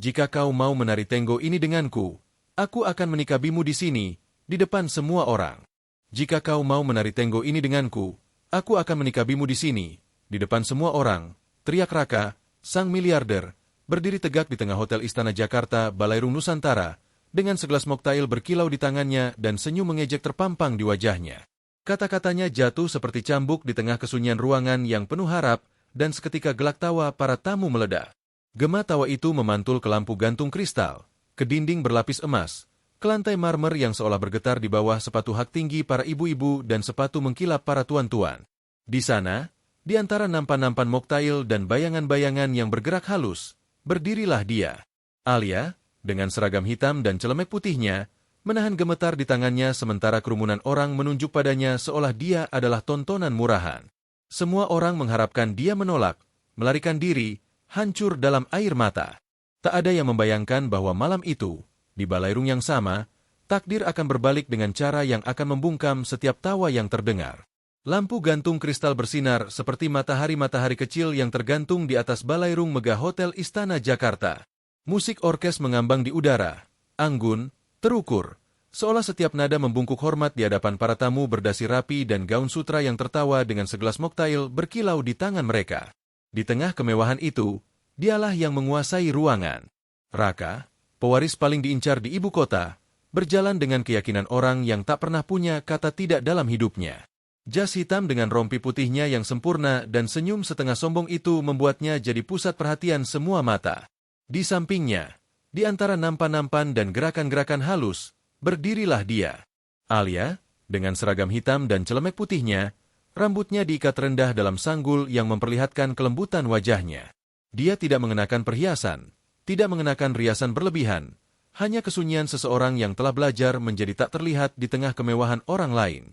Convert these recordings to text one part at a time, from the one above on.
Jika kau mau menari tenggo ini denganku, aku akan menikabimu di sini, di depan semua orang. Jika kau mau menari tenggo ini denganku, aku akan menikabimu di sini, di depan semua orang, teriak Raka, sang miliarder, berdiri tegak di tengah Hotel Istana Jakarta, Balairung Nusantara, dengan segelas moktail berkilau di tangannya dan senyum mengejek terpampang di wajahnya. Kata-katanya jatuh seperti cambuk di tengah kesunyian ruangan yang penuh harap, dan seketika gelak tawa para tamu meledak. Gema tawa itu memantul ke lampu gantung kristal, ke dinding berlapis emas, ke lantai marmer yang seolah bergetar di bawah sepatu hak tinggi para ibu-ibu dan sepatu mengkilap para tuan-tuan. Di sana, di antara nampan-nampan moktail dan bayangan-bayangan yang bergerak halus, berdirilah dia. Alia, dengan seragam hitam dan celemek putihnya, menahan gemetar di tangannya sementara kerumunan orang menunjuk padanya seolah dia adalah tontonan murahan. Semua orang mengharapkan dia menolak, melarikan diri, hancur dalam air mata. Tak ada yang membayangkan bahwa malam itu, di balairung yang sama, takdir akan berbalik dengan cara yang akan membungkam setiap tawa yang terdengar. Lampu gantung kristal bersinar seperti matahari-matahari kecil yang tergantung di atas balairung megah Hotel Istana Jakarta. Musik orkes mengambang di udara, anggun, terukur, seolah setiap nada membungkuk hormat di hadapan para tamu berdasi rapi dan gaun sutra yang tertawa dengan segelas moktail berkilau di tangan mereka. Di tengah kemewahan itu, dialah yang menguasai ruangan. Raka, pewaris paling diincar di ibu kota, berjalan dengan keyakinan orang yang tak pernah punya kata tidak dalam hidupnya. Jas hitam dengan rompi putihnya yang sempurna dan senyum setengah sombong itu membuatnya jadi pusat perhatian semua mata. Di sampingnya, di antara nampan-nampan dan gerakan-gerakan halus, berdirilah dia. Alia, dengan seragam hitam dan celemek putihnya, rambutnya diikat rendah dalam sanggul yang memperlihatkan kelembutan wajahnya. Dia tidak mengenakan perhiasan, tidak mengenakan riasan berlebihan, hanya kesunyian seseorang yang telah belajar menjadi tak terlihat di tengah kemewahan orang lain.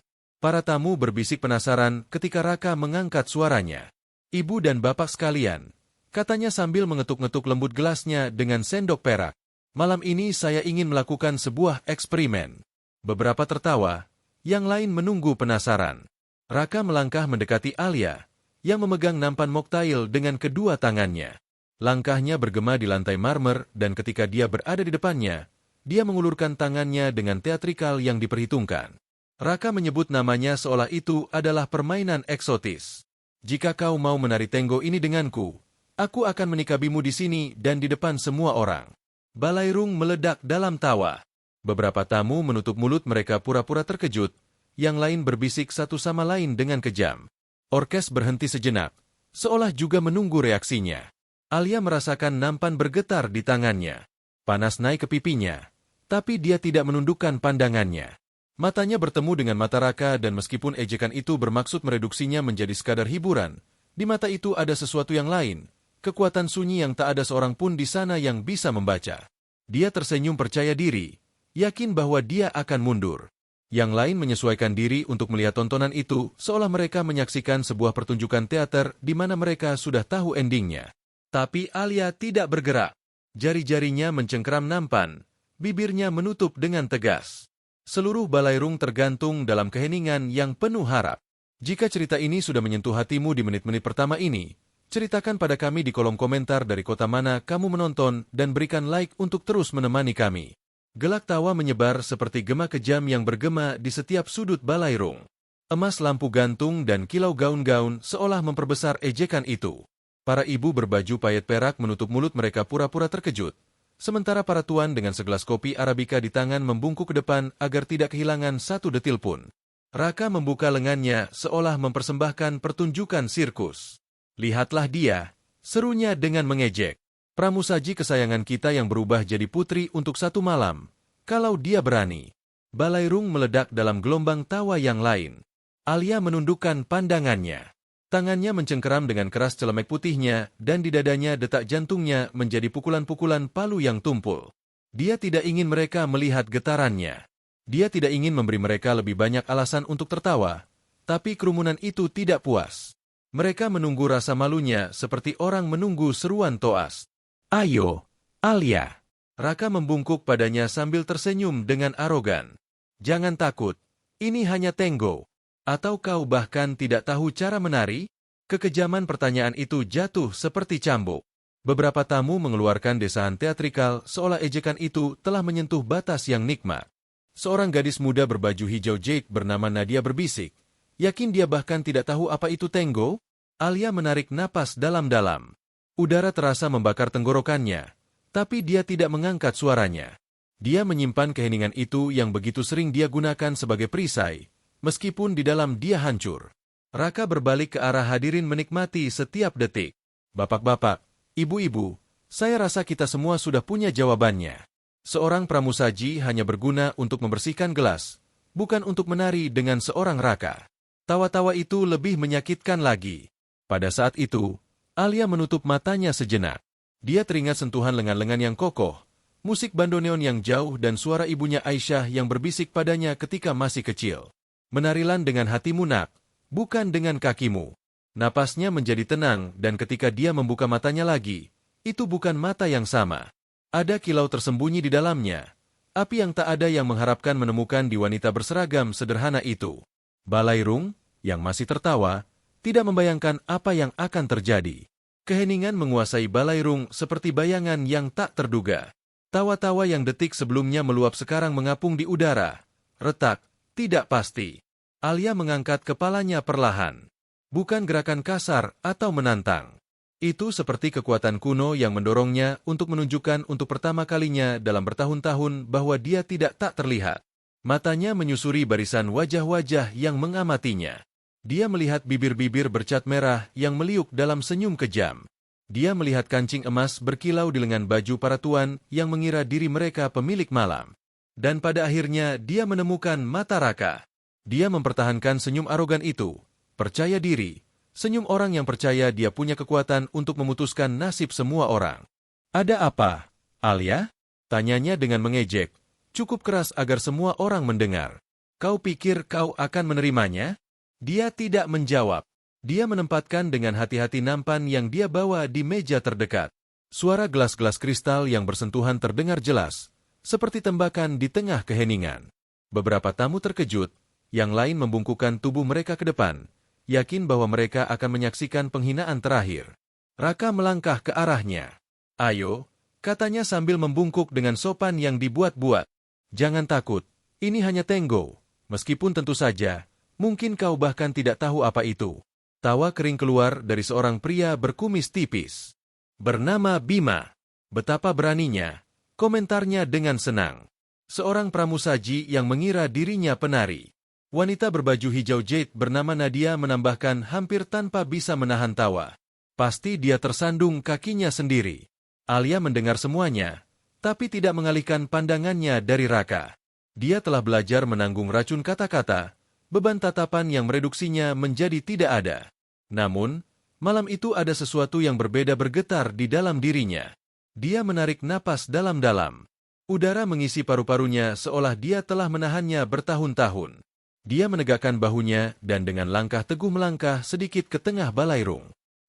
Para tamu berbisik penasaran ketika Raka mengangkat suaranya. "Ibu dan bapak sekalian," katanya sambil mengetuk-ngetuk lembut gelasnya dengan sendok perak. "Malam ini saya ingin melakukan sebuah eksperimen." Beberapa tertawa, yang lain menunggu penasaran. Raka melangkah mendekati Alia, yang memegang nampan moktail dengan kedua tangannya. Langkahnya bergema di lantai marmer dan ketika dia berada di depannya, dia mengulurkan tangannya dengan teatrikal yang diperhitungkan. Raka menyebut namanya seolah itu adalah permainan eksotis. "Jika kau mau menari tenggo ini denganku, aku akan menikabimu di sini dan di depan semua orang." Balairung meledak dalam tawa. Beberapa tamu menutup mulut mereka pura-pura terkejut, yang lain berbisik satu sama lain dengan kejam. Orkes berhenti sejenak, seolah juga menunggu reaksinya. Alia merasakan nampan bergetar di tangannya. Panas naik ke pipinya, tapi dia tidak menundukkan pandangannya. Matanya bertemu dengan mata Raka dan meskipun ejekan itu bermaksud mereduksinya menjadi sekadar hiburan, di mata itu ada sesuatu yang lain. Kekuatan sunyi yang tak ada seorang pun di sana yang bisa membaca. Dia tersenyum percaya diri, yakin bahwa dia akan mundur. Yang lain menyesuaikan diri untuk melihat tontonan itu, seolah mereka menyaksikan sebuah pertunjukan teater di mana mereka sudah tahu endingnya. Tapi Alia tidak bergerak. Jari-jarinya mencengkeram nampan, bibirnya menutup dengan tegas. Seluruh balairung tergantung dalam keheningan yang penuh harap. Jika cerita ini sudah menyentuh hatimu di menit-menit pertama ini, ceritakan pada kami di kolom komentar dari kota mana kamu menonton dan berikan like untuk terus menemani kami. Gelak tawa menyebar seperti gema kejam yang bergema di setiap sudut balairung. Emas lampu gantung dan kilau gaun-gaun seolah memperbesar ejekan itu. Para ibu berbaju payet perak menutup mulut mereka pura-pura terkejut. Sementara para tuan dengan segelas kopi Arabica di tangan membungkuk ke depan agar tidak kehilangan satu detil pun. Raka membuka lengannya seolah mempersembahkan pertunjukan sirkus. "Lihatlah dia," serunya dengan mengejek. "Pramusaji kesayangan kita yang berubah jadi putri untuk satu malam. Kalau dia berani." Balairung meledak dalam gelombang tawa yang lain. Alia menundukkan pandangannya. Tangannya mencengkeram dengan keras celemek putihnya dan di dadanya detak jantungnya menjadi pukulan-pukulan palu yang tumpul. Dia tidak ingin mereka melihat getarannya. Dia tidak ingin memberi mereka lebih banyak alasan untuk tertawa, tapi kerumunan itu tidak puas. Mereka menunggu rasa malunya seperti orang menunggu seruan toas. "Ayo, Alia." Raka membungkuk padanya sambil tersenyum dengan arogan. "Jangan takut, ini hanya tenggo. Atau kau bahkan tidak tahu cara menari?" Kekejaman pertanyaan itu jatuh seperti cambuk. Beberapa tamu mengeluarkan desahan teatrikal seolah ejekan itu telah menyentuh batas yang nikmat. Seorang gadis muda berbaju hijau jade bernama Nadia berbisik. Yakin dia bahkan tidak tahu apa itu tango? Alia menarik napas dalam-dalam. Udara terasa membakar tenggorokannya, tapi dia tidak mengangkat suaranya. Dia menyimpan keheningan itu yang begitu sering dia gunakan sebagai perisai, meskipun di dalam dia hancur. Raka berbalik ke arah hadirin menikmati setiap detik. Bapak-bapak, ibu-ibu, saya rasa kita semua sudah punya jawabannya. Seorang pramusaji hanya berguna untuk membersihkan gelas, bukan untuk menari dengan seorang Raka. Tawa-tawa itu lebih menyakitkan lagi. Pada saat itu, Alia menutup matanya sejenak. Dia teringat sentuhan lengan-lengan yang kokoh, musik bandoneon yang jauh dan suara ibunya Aisyah yang berbisik padanya ketika masih kecil. Menarilah dengan hatimu nak, bukan dengan kakimu. Napasnya menjadi tenang dan ketika dia membuka matanya lagi, itu bukan mata yang sama. Ada kilau tersembunyi di dalamnya, api yang tak ada yang mengharapkan menemukan di wanita berseragam sederhana itu. Balairung, yang masih tertawa, tidak membayangkan apa yang akan terjadi. Keheningan menguasai Balairung seperti bayangan yang tak terduga. Tawa-tawa yang detik sebelumnya meluap sekarang mengapung di udara. Retak, tidak pasti. Alia mengangkat kepalanya perlahan. Bukan gerakan kasar atau menantang. Itu seperti kekuatan kuno yang mendorongnya untuk menunjukkan untuk pertama kalinya dalam bertahun-tahun bahwa dia tidak tak terlihat. Matanya menyusuri barisan wajah-wajah yang mengamatinya. Dia melihat bibir-bibir bercat merah yang meliuk dalam senyum kejam. Dia melihat kancing emas berkilau di lengan baju para tuan yang mengira diri mereka pemilik malam. Dan pada akhirnya dia menemukan mata Raka. Dia mempertahankan senyum arogan itu, percaya diri, senyum orang yang percaya dia punya kekuatan untuk memutuskan nasib semua orang. Ada apa, Alia? Tanyanya dengan mengejek, cukup keras agar semua orang mendengar. Kau pikir kau akan menerimanya? Dia tidak menjawab. Dia menempatkan dengan hati-hati nampan yang dia bawa di meja terdekat. Suara gelas-gelas kristal yang bersentuhan terdengar jelas, seperti tembakan di tengah keheningan. Beberapa tamu terkejut, yang lain membungkukkan tubuh mereka ke depan, yakin bahwa mereka akan menyaksikan penghinaan terakhir. Raka melangkah ke arahnya. Ayo, katanya sambil membungkuk dengan sopan yang dibuat-buat. Jangan takut, ini hanya tango, meskipun tentu saja, mungkin kau bahkan tidak tahu apa itu. Tawa kering keluar dari seorang pria berkumis tipis. Bernama Bima. Betapa beraninya, komentarnya dengan senang. Seorang pramusaji yang mengira dirinya penari. Wanita berbaju hijau jade bernama Nadia menambahkan hampir tanpa bisa menahan tawa. Pasti dia tersandung kakinya sendiri. Alia mendengar semuanya, tapi tidak mengalihkan pandangannya dari Raka. Dia telah belajar menanggung racun kata-kata, beban tatapan yang mereduksinya menjadi tidak ada. Namun, malam itu ada sesuatu yang berbeda bergetar di dalam dirinya. Dia menarik napas dalam-dalam. Udara mengisi paru-parunya seolah dia telah menahannya bertahun-tahun. Dia menegakkan bahunya dan dengan langkah teguh melangkah sedikit ke tengah Balairung.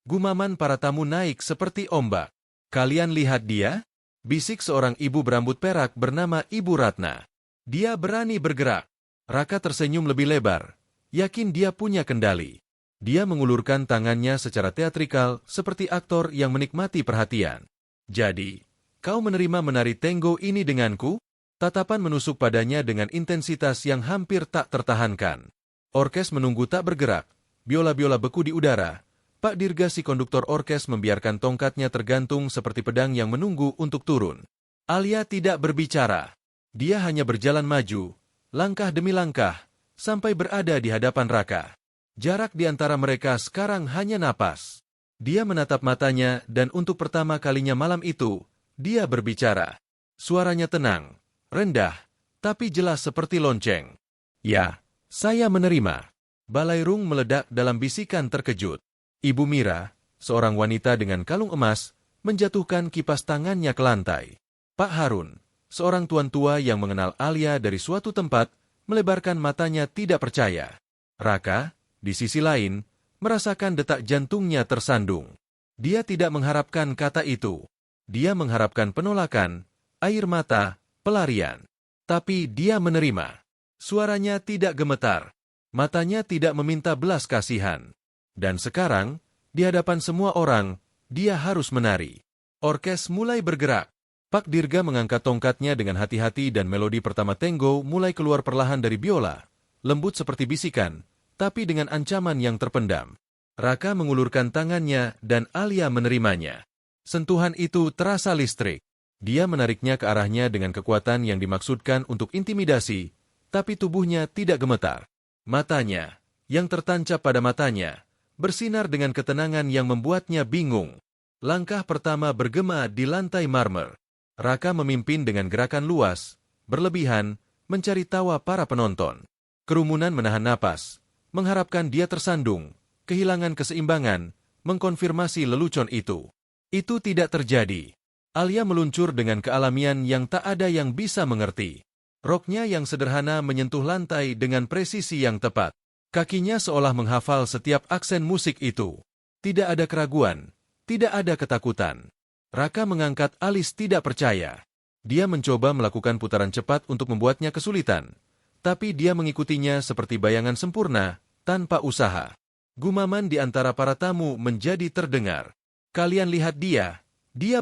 Gumaman para tamu naik seperti ombak. Kalian lihat dia? Bisik seorang ibu berambut perak bernama Ibu Ratna. Dia berani bergerak. Raka tersenyum lebih lebar, yakin dia punya kendali. Dia mengulurkan tangannya secara teatrikal seperti aktor yang menikmati perhatian. Jadi, kau menerima menari tango ini denganku? Tatapan menusuk padanya dengan intensitas yang hampir tak tertahankan. Orkes menunggu tak bergerak, biola-biola beku di udara. Pak Dirga si konduktor orkes membiarkan tongkatnya tergantung seperti pedang yang menunggu untuk turun. Alia tidak berbicara. Dia hanya berjalan maju, langkah demi langkah, sampai berada di hadapan Raka. Jarak di antara mereka sekarang hanya napas. Dia menatap matanya dan untuk pertama kalinya malam itu, dia berbicara. Suaranya tenang, rendah, tapi jelas seperti lonceng. Ya, saya menerima. Balairung meledak dalam bisikan terkejut. Ibu Mira, seorang wanita dengan kalung emas, menjatuhkan kipas tangannya ke lantai. Pak Harun, seorang tuan tua yang mengenal Alia dari suatu tempat, melebarkan matanya tidak percaya. Raka, di sisi lain, merasakan detak jantungnya tersandung. Dia tidak mengharapkan kata itu. Dia mengharapkan penolakan, air mata, pelarian. Tapi dia menerima. Suaranya tidak gemetar. Matanya tidak meminta belas kasihan. Dan sekarang, di hadapan semua orang, dia harus menari. Orkes mulai bergerak. Pak Dirga mengangkat tongkatnya dengan hati-hati dan melodi pertama Tango mulai keluar perlahan dari biola. Lembut seperti bisikan, tapi dengan ancaman yang terpendam. Raka mengulurkan tangannya dan Alia menerimanya. Sentuhan itu terasa listrik. Dia menariknya ke arahnya dengan kekuatan yang dimaksudkan untuk intimidasi, tapi tubuhnya tidak gemetar. Matanya, yang tertancap pada matanya, bersinar dengan ketenangan yang membuatnya bingung. Langkah pertama bergema di lantai marmer. Raka memimpin dengan gerakan luas, berlebihan, mencari tawa para penonton. Kerumunan menahan napas, mengharapkan dia tersandung, kehilangan keseimbangan, mengkonfirmasi lelucon itu. Itu tidak terjadi. Alia meluncur dengan kealamian yang tak ada yang bisa mengerti. Roknya yang sederhana menyentuh lantai dengan presisi yang tepat. Kakinya seolah menghafal setiap aksen musik itu. Tidak ada keraguan, tidak ada ketakutan. Raka mengangkat alis tidak percaya. Dia mencoba melakukan putaran cepat untuk membuatnya kesulitan. Tapi dia mengikutinya seperti bayangan sempurna, tanpa usaha. Gumaman di antara para tamu menjadi terdengar. Kalian lihat dia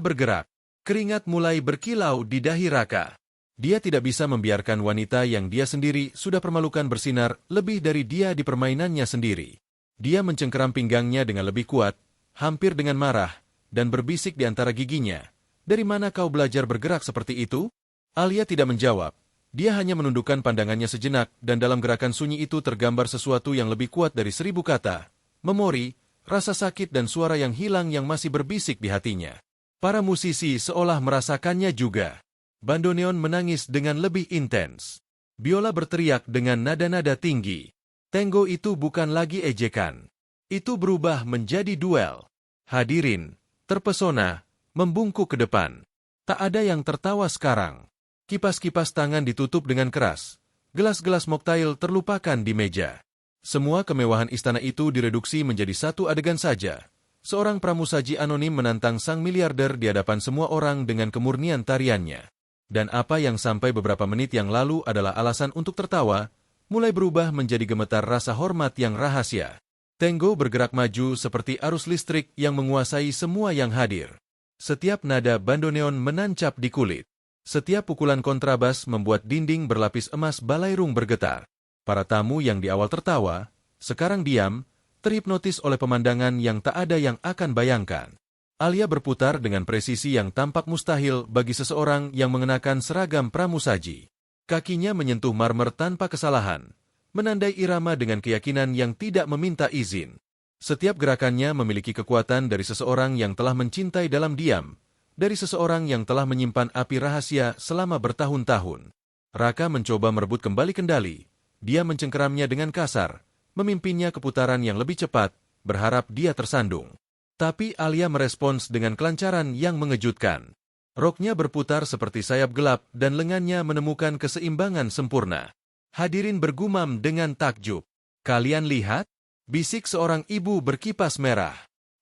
bergerak. Keringat mulai berkilau di dahi Raka. Dia tidak bisa membiarkan wanita yang dia sendiri sudah permalukan bersinar lebih dari dia di permainannya sendiri. Dia mencengkeram pinggangnya dengan lebih kuat, hampir dengan marah, dan berbisik di antara giginya. Dari mana kau belajar bergerak seperti itu? Alia tidak menjawab. Dia hanya menundukkan pandangannya sejenak, dan dalam gerakan sunyi itu tergambar sesuatu yang lebih kuat dari 1000 kata. Memori, rasa sakit dan suara yang hilang yang masih berbisik di hatinya. Para musisi seolah merasakannya juga. Bandoneon menangis dengan lebih intens. Biola berteriak dengan nada-nada tinggi. Tango itu bukan lagi ejekan. Itu berubah menjadi duel. Hadirin, terpesona, membungkuk ke depan. Tak ada yang tertawa sekarang. Kipas-kipas tangan ditutup dengan keras. Gelas-gelas moktail terlupakan di meja. Semua kemewahan istana itu direduksi menjadi satu adegan saja. Seorang pramusaji anonim menantang sang miliarder di hadapan semua orang dengan kemurnian tariannya. Dan apa yang sampai beberapa menit yang lalu adalah alasan untuk tertawa, mulai berubah menjadi gemetar rasa hormat yang rahasia. Tango bergerak maju seperti arus listrik yang menguasai semua yang hadir. Setiap nada bandoneon menancap di kulit. Setiap pukulan kontrabas membuat dinding berlapis emas balairung bergetar. Para tamu yang di awal tertawa, sekarang diam, terhipnotis oleh pemandangan yang tak ada yang akan bayangkan. Alia berputar dengan presisi yang tampak mustahil bagi seseorang yang mengenakan seragam pramusaji. Kakinya menyentuh marmer tanpa kesalahan, menandai irama dengan keyakinan yang tidak meminta izin. Setiap gerakannya memiliki kekuatan dari seseorang yang telah mencintai dalam diam, dari seseorang yang telah menyimpan api rahasia selama bertahun-tahun. Raka mencoba merebut kembali kendali. Dia mencengkeramnya dengan kasar, memimpinnya ke putaran yang lebih cepat, berharap dia tersandung. Tapi Alia merespons dengan kelancaran yang mengejutkan. Roknya berputar seperti sayap gelap dan lengannya menemukan keseimbangan sempurna. Hadirin bergumam dengan takjub. Kalian lihat? Bisik seorang ibu berkipas merah.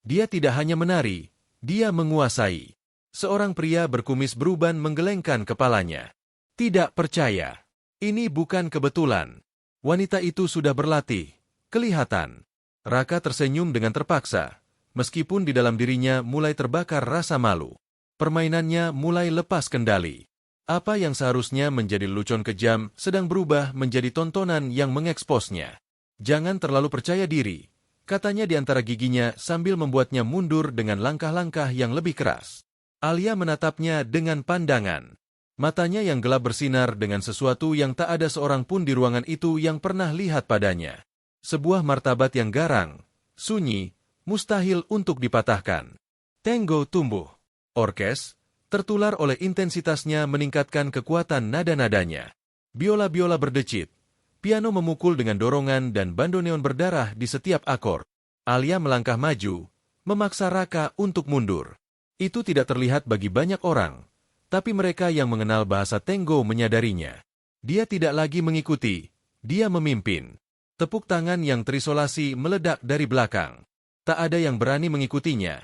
Dia tidak hanya menari, dia menguasai. Seorang pria berkumis beruban menggelengkan kepalanya. Tidak percaya. Ini bukan kebetulan. Wanita itu sudah berlatih. Kelihatan. Raka tersenyum dengan terpaksa, meskipun di dalam dirinya mulai terbakar rasa malu. Permainannya mulai lepas kendali. Apa yang seharusnya menjadi lelucon kejam sedang berubah menjadi tontonan yang mengeksposnya. Jangan terlalu percaya diri, katanya di antara giginya sambil membuatnya mundur dengan langkah-langkah yang lebih keras. Alia menatapnya dengan pandangan. Matanya yang gelap bersinar dengan sesuatu yang tak ada seorang pun di ruangan itu yang pernah lihat padanya. Sebuah martabat yang garang, sunyi, mustahil untuk dipatahkan. Tango tumbuh. Orkes, tertular oleh intensitasnya meningkatkan kekuatan nada-nadanya. Biola-biola berdecit. Piano memukul dengan dorongan dan bandoneon berdarah di setiap akord. Alia melangkah maju, memaksa Raka untuk mundur. Itu tidak terlihat bagi banyak orang. Tapi mereka yang mengenal bahasa Tango menyadarinya. Dia tidak lagi mengikuti, dia memimpin. Tepuk tangan yang terisolasi meledak dari belakang. Tak ada yang berani mengikutinya,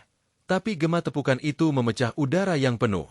tapi gema tepukan itu memecah udara yang penuh.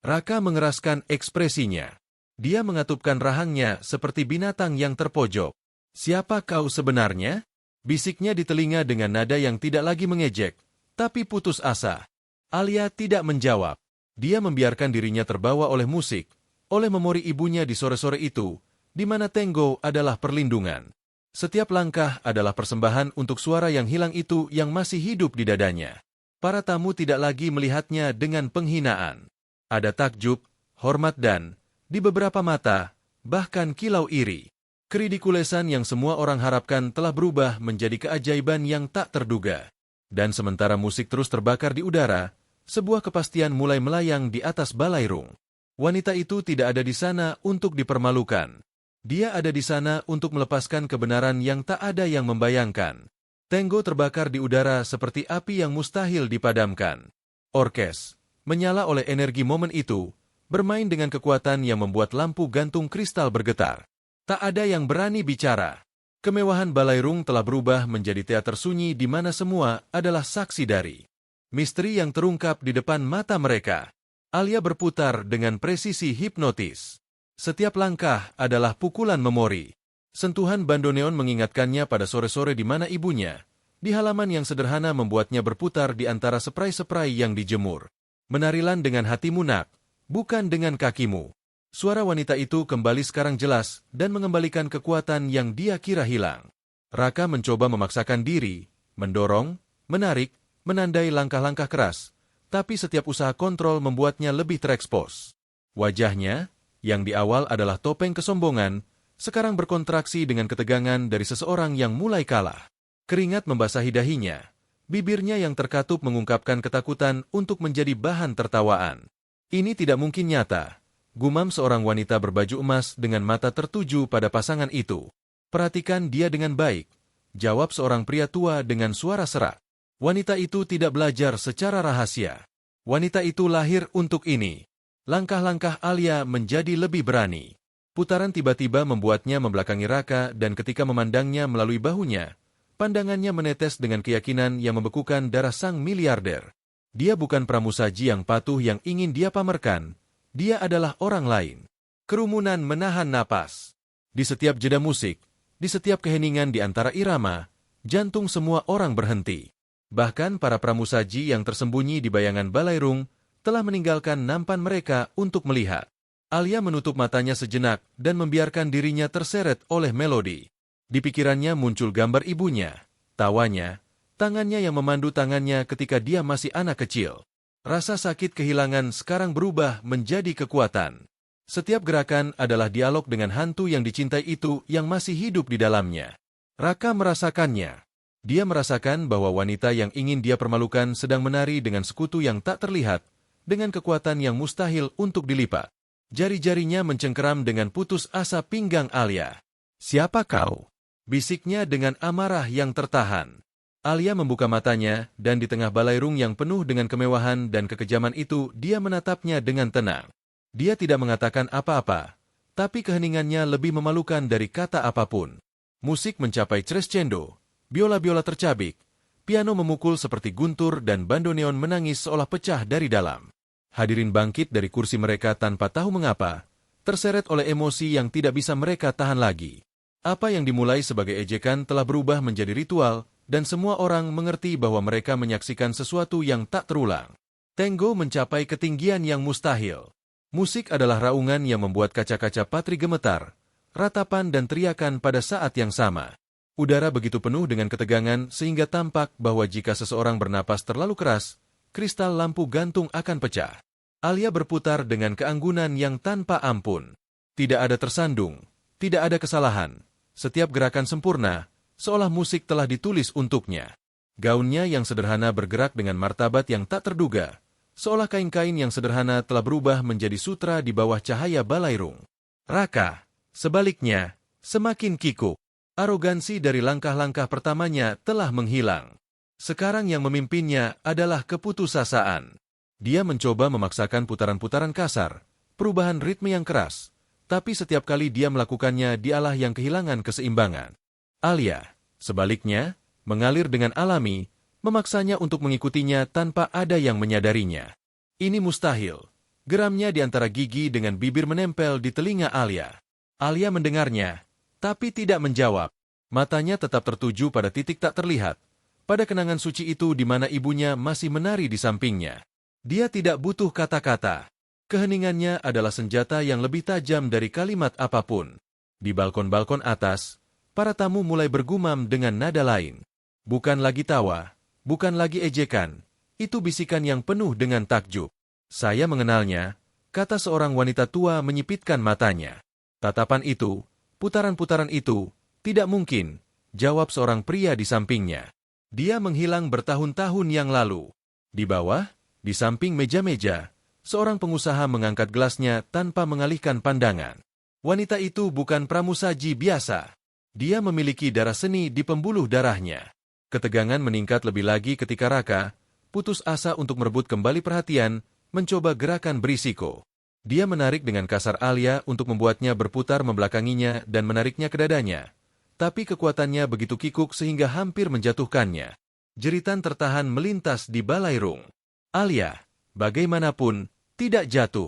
Raka mengeraskan ekspresinya. Dia mengatupkan rahangnya seperti binatang yang terpojok. Siapa kau sebenarnya? Bisiknya di telinga dengan nada yang tidak lagi mengejek, tapi putus asa. Alia tidak menjawab. Dia membiarkan dirinya terbawa oleh musik, oleh memori ibunya di sore-sore itu, di mana Tenggo adalah perlindungan. Setiap langkah adalah persembahan untuk suara yang hilang itu yang masih hidup di dadanya. Para tamu tidak lagi melihatnya dengan penghinaan. Ada takjub, hormat dan, di beberapa mata, bahkan kilau iri. Keridikulesan yang semua orang harapkan telah berubah menjadi keajaiban yang tak terduga. Dan sementara musik terus terbakar di udara, sebuah kepastian mulai melayang di atas balairung. Wanita itu tidak ada di sana untuk dipermalukan. Dia ada di sana untuk melepaskan kebenaran yang tak ada yang membayangkan. Tenggo terbakar di udara seperti api yang mustahil dipadamkan. Orkes, menyala oleh energi momen itu, bermain dengan kekuatan yang membuat lampu gantung kristal bergetar. Tak ada yang berani bicara. Kemewahan balairung telah berubah menjadi teater sunyi di mana semua adalah saksi dari misteri yang terungkap di depan mata mereka. Alia berputar dengan presisi hipnotis. Setiap langkah adalah pukulan memori. Sentuhan bandoneon mengingatkannya pada sore-sore di mana ibunya, di halaman yang sederhana membuatnya berputar di antara spray-spray yang dijemur. Menarilah dengan hatimu nak, bukan dengan kakimu. Suara wanita itu kembali sekarang jelas dan mengembalikan kekuatan yang dia kira hilang. Raka mencoba memaksakan diri, mendorong, menarik, menandai langkah-langkah keras, tapi setiap usaha kontrol membuatnya lebih terekspos. Wajahnya, yang di awal adalah topeng kesombongan, sekarang berkontraksi dengan ketegangan dari seseorang yang mulai kalah. Keringat membasahi dahinya, bibirnya yang terkatup mengungkapkan ketakutan untuk menjadi bahan tertawaan. Ini tidak mungkin nyata, gumam seorang wanita berbaju emas dengan mata tertuju pada pasangan itu. Perhatikan dia dengan baik, jawab seorang pria tua dengan suara serak. Wanita itu tidak belajar secara rahasia. Wanita itu lahir untuk ini. Langkah-langkah Alia menjadi lebih berani. Putaran tiba-tiba membuatnya membelakangi Raka dan ketika memandangnya melalui bahunya, pandangannya menetes dengan keyakinan yang membekukan darah sang miliarder. Dia bukan pramusaji yang patuh yang ingin dia pamerkan, dia adalah orang lain. Kerumunan menahan napas. Di setiap jeda musik, di setiap keheningan di antara irama, jantung semua orang berhenti. Bahkan para pramusaji yang tersembunyi di bayangan balairung telah meninggalkan nampan mereka untuk melihat. Alia menutup matanya sejenak dan membiarkan dirinya terseret oleh melodi. Di pikirannya muncul gambar ibunya, tawanya, tangannya yang memandu tangannya ketika dia masih anak kecil. Rasa sakit kehilangan sekarang berubah menjadi kekuatan. Setiap gerakan adalah dialog dengan hantu yang dicintai itu yang masih hidup di dalamnya. Raka merasakannya. Dia merasakan bahwa wanita yang ingin dia permalukan sedang menari dengan sekutu yang tak terlihat, dengan kekuatan yang mustahil untuk dilipat. Jari-jarinya mencengkeram dengan putus asa pinggang Alia. "Siapa kau?" bisiknya dengan amarah yang tertahan. Alia membuka matanya, dan di tengah balairung yang penuh dengan kemewahan dan kekejaman itu, dia menatapnya dengan tenang. Dia tidak mengatakan apa-apa, tapi keheningannya lebih memalukan dari kata apapun. Musik mencapai crescendo, biola-biola tercabik, piano memukul seperti guntur dan bandoneon menangis seolah pecah dari dalam. Hadirin bangkit dari kursi mereka tanpa tahu mengapa, terseret oleh emosi yang tidak bisa mereka tahan lagi. Apa yang dimulai sebagai ejekan telah berubah menjadi ritual, dan semua orang mengerti bahwa mereka menyaksikan sesuatu yang tak terulang. Tenggo mencapai ketinggian yang mustahil. Musik adalah raungan yang membuat kaca-kaca patri gemetar, ratapan dan teriakan pada saat yang sama. Udara begitu penuh dengan ketegangan sehingga tampak bahwa jika seseorang bernapas terlalu keras, kristal lampu gantung akan pecah. Alia berputar dengan keanggunan yang tanpa ampun. Tidak ada tersandung, tidak ada kesalahan. Setiap gerakan sempurna, seolah musik telah ditulis untuknya. Gaunnya yang sederhana bergerak dengan martabat yang tak terduga, seolah kain-kain yang sederhana telah berubah menjadi sutra di bawah cahaya balairung. Raka, sebaliknya, semakin kikuk. Arogansi dari langkah-langkah pertamanya telah menghilang. Sekarang yang memimpinnya adalah keputusasaan. Dia mencoba memaksakan putaran-putaran kasar, perubahan ritme yang keras, tapi setiap kali dia melakukannya dialah yang kehilangan keseimbangan. Alia, sebaliknya, mengalir dengan alami, memaksanya untuk mengikutinya tanpa ada yang menyadarinya. Ini mustahil. Geramnya di antara gigi dengan bibir menempel di telinga Alia. Alia mendengarnya, tapi tidak menjawab. Matanya tetap tertuju pada titik tak terlihat, pada kenangan suci itu di mana ibunya masih menari di sampingnya. Dia tidak butuh kata-kata. Keheningannya adalah senjata yang lebih tajam dari kalimat apapun. Di balkon-balkon atas, para tamu mulai bergumam dengan nada lain. Bukan lagi tawa, bukan lagi ejekan. Itu bisikan yang penuh dengan takjub. Saya mengenalnya, kata seorang wanita tua menyipitkan matanya. Tatapan itu, putaran-putaran itu, tidak mungkin, jawab seorang pria di sampingnya. Dia menghilang bertahun-tahun yang lalu. Di bawah, di samping meja-meja, seorang pengusaha mengangkat gelasnya tanpa mengalihkan pandangan. Wanita itu bukan pramusaji biasa. Dia memiliki darah seni di pembuluh darahnya. Ketegangan meningkat lebih lagi ketika Raka, putus asa untuk merebut kembali perhatian, mencoba gerakan berisiko. Dia menarik dengan kasar Alia untuk membuatnya berputar membelakanginya dan menariknya ke dadanya. Tapi kekuatannya begitu kikuk sehingga hampir menjatuhkannya. Jeritan tertahan melintas di balairung. Alia, bagaimanapun, tidak jatuh.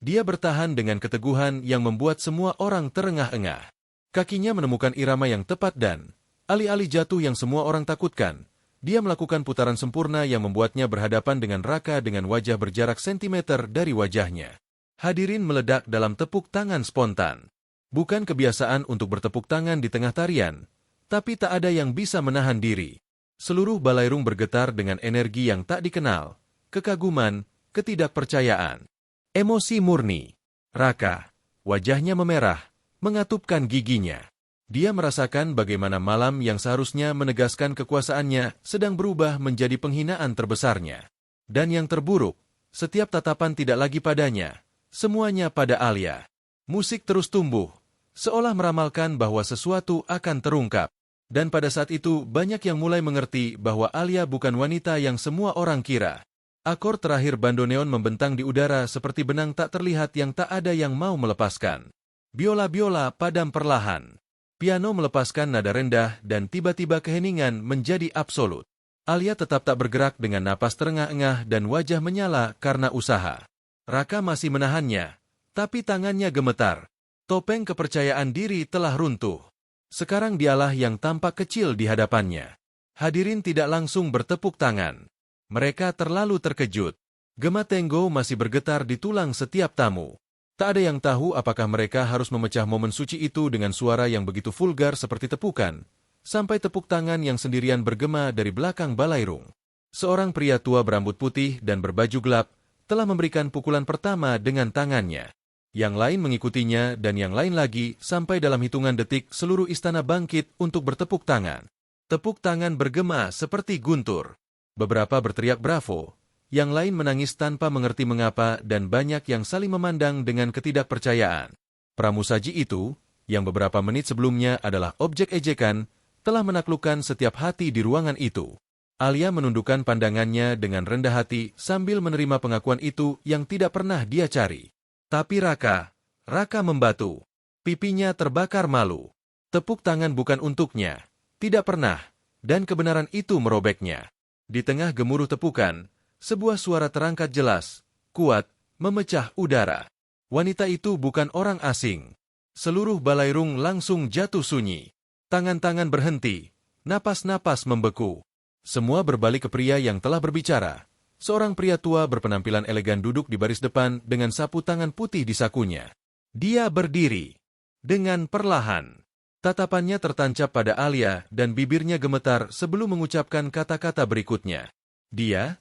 Dia bertahan dengan keteguhan yang membuat semua orang terengah-engah. Kakinya menemukan irama yang tepat dan, alih-alih jatuh yang semua orang takutkan, dia melakukan putaran sempurna yang membuatnya berhadapan dengan Raka dengan wajah berjarak sentimeter dari wajahnya. Hadirin meledak dalam tepuk tangan spontan. Bukan kebiasaan untuk bertepuk tangan di tengah tarian, tapi tak ada yang bisa menahan diri. Seluruh balairung bergetar dengan energi yang tak dikenal, kekaguman, ketidakpercayaan. Emosi murni. Raka, wajahnya memerah, mengatupkan giginya. Dia merasakan bagaimana malam yang seharusnya menegaskan kekuasaannya sedang berubah menjadi penghinaan terbesarnya. Dan yang terburuk, setiap tatapan tidak lagi padanya, semuanya pada Alia. Musik terus tumbuh, seolah meramalkan bahwa sesuatu akan terungkap. Dan pada saat itu banyak yang mulai mengerti bahwa Alia bukan wanita yang semua orang kira. Akor terakhir bandoneon membentang di udara seperti benang tak terlihat yang tak ada yang mau melepaskan. Biola-biola padam perlahan. Piano melepaskan nada rendah dan tiba-tiba keheningan menjadi absolut. Alia tetap tak bergerak dengan napas terengah-engah dan wajah menyala karena usaha. Raka masih menahannya, tapi tangannya gemetar. Topeng kepercayaan diri telah runtuh. Sekarang dialah yang tampak kecil di hadapannya. Hadirin tidak langsung bertepuk tangan. Mereka terlalu terkejut. Gema Tenggo masih bergetar di tulang setiap tamu. Tak ada yang tahu apakah mereka harus memecah momen suci itu dengan suara yang begitu vulgar seperti tepukan, sampai tepuk tangan yang sendirian bergema dari belakang balairung. Seorang pria tua berambut putih dan berbaju gelap telah memberikan pukulan pertama dengan tangannya. Yang lain mengikutinya dan yang lain lagi sampai dalam hitungan detik seluruh istana bangkit untuk bertepuk tangan. Tepuk tangan bergema seperti guntur. Beberapa berteriak bravo, yang lain menangis tanpa mengerti mengapa dan banyak yang saling memandang dengan ketidakpercayaan. Pramusaji itu, yang beberapa menit sebelumnya adalah objek ejekan, telah menaklukkan setiap hati di ruangan itu. Alia menundukkan pandangannya dengan rendah hati sambil menerima pengakuan itu yang tidak pernah dia cari. Tapi Raka membatu. Pipinya terbakar malu. Tepuk tangan bukan untuknya, tidak pernah, dan kebenaran itu merobeknya. Di tengah gemuruh tepukan, sebuah suara terangkat jelas, kuat, memecah udara. Wanita itu bukan orang asing. Seluruh balairung langsung jatuh sunyi. Tangan-tangan berhenti, napas-napas membeku. Semua berbalik ke pria yang telah berbicara. Seorang pria tua berpenampilan elegan duduk di baris depan dengan sapu tangan putih di sakunya. Dia berdiri. Dengan perlahan. Tatapannya tertancap pada Alia dan bibirnya gemetar sebelum mengucapkan kata-kata berikutnya. Dia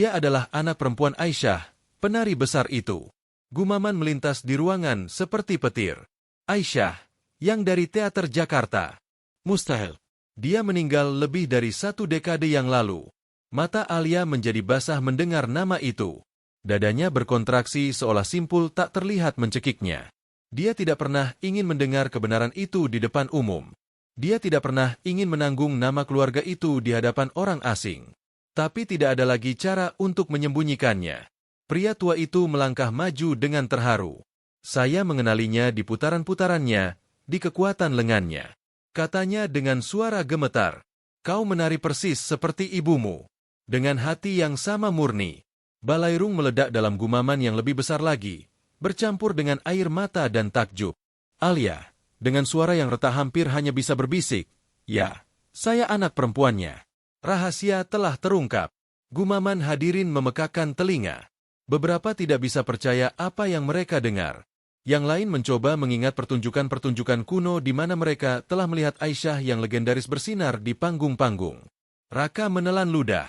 adalah anak perempuan Aisyah, penari besar itu. Gumaman melintas di ruangan seperti petir. Aisyah, yang dari teater Jakarta. Mustahil. Dia meninggal lebih dari 1 dekade yang lalu. Mata Alia menjadi basah mendengar nama itu. Dadanya berkontraksi seolah simpul tak terlihat mencekiknya. Dia tidak pernah ingin mendengar kebenaran itu di depan umum. Dia tidak pernah ingin menanggung nama keluarga itu di hadapan orang asing. Tapi tidak ada lagi cara untuk menyembunyikannya. Pria tua itu melangkah maju dengan terharu. Saya mengenalinya di putaran-putarannya, di kekuatan lengannya. Katanya dengan suara gemetar, "Kau menari persis seperti ibumu." Dengan hati yang sama murni, balairung meledak dalam gumaman yang lebih besar lagi, bercampur dengan air mata dan takjub. Alia, dengan suara yang retak hampir hanya bisa berbisik, "Ya, saya anak perempuannya." Rahasia telah terungkap. Gumaman hadirin memekakkan telinga. Beberapa tidak bisa percaya apa yang mereka dengar. Yang lain mencoba mengingat pertunjukan-pertunjukan kuno di mana mereka telah melihat Aisyah yang legendaris bersinar di panggung-panggung. Raka menelan ludah.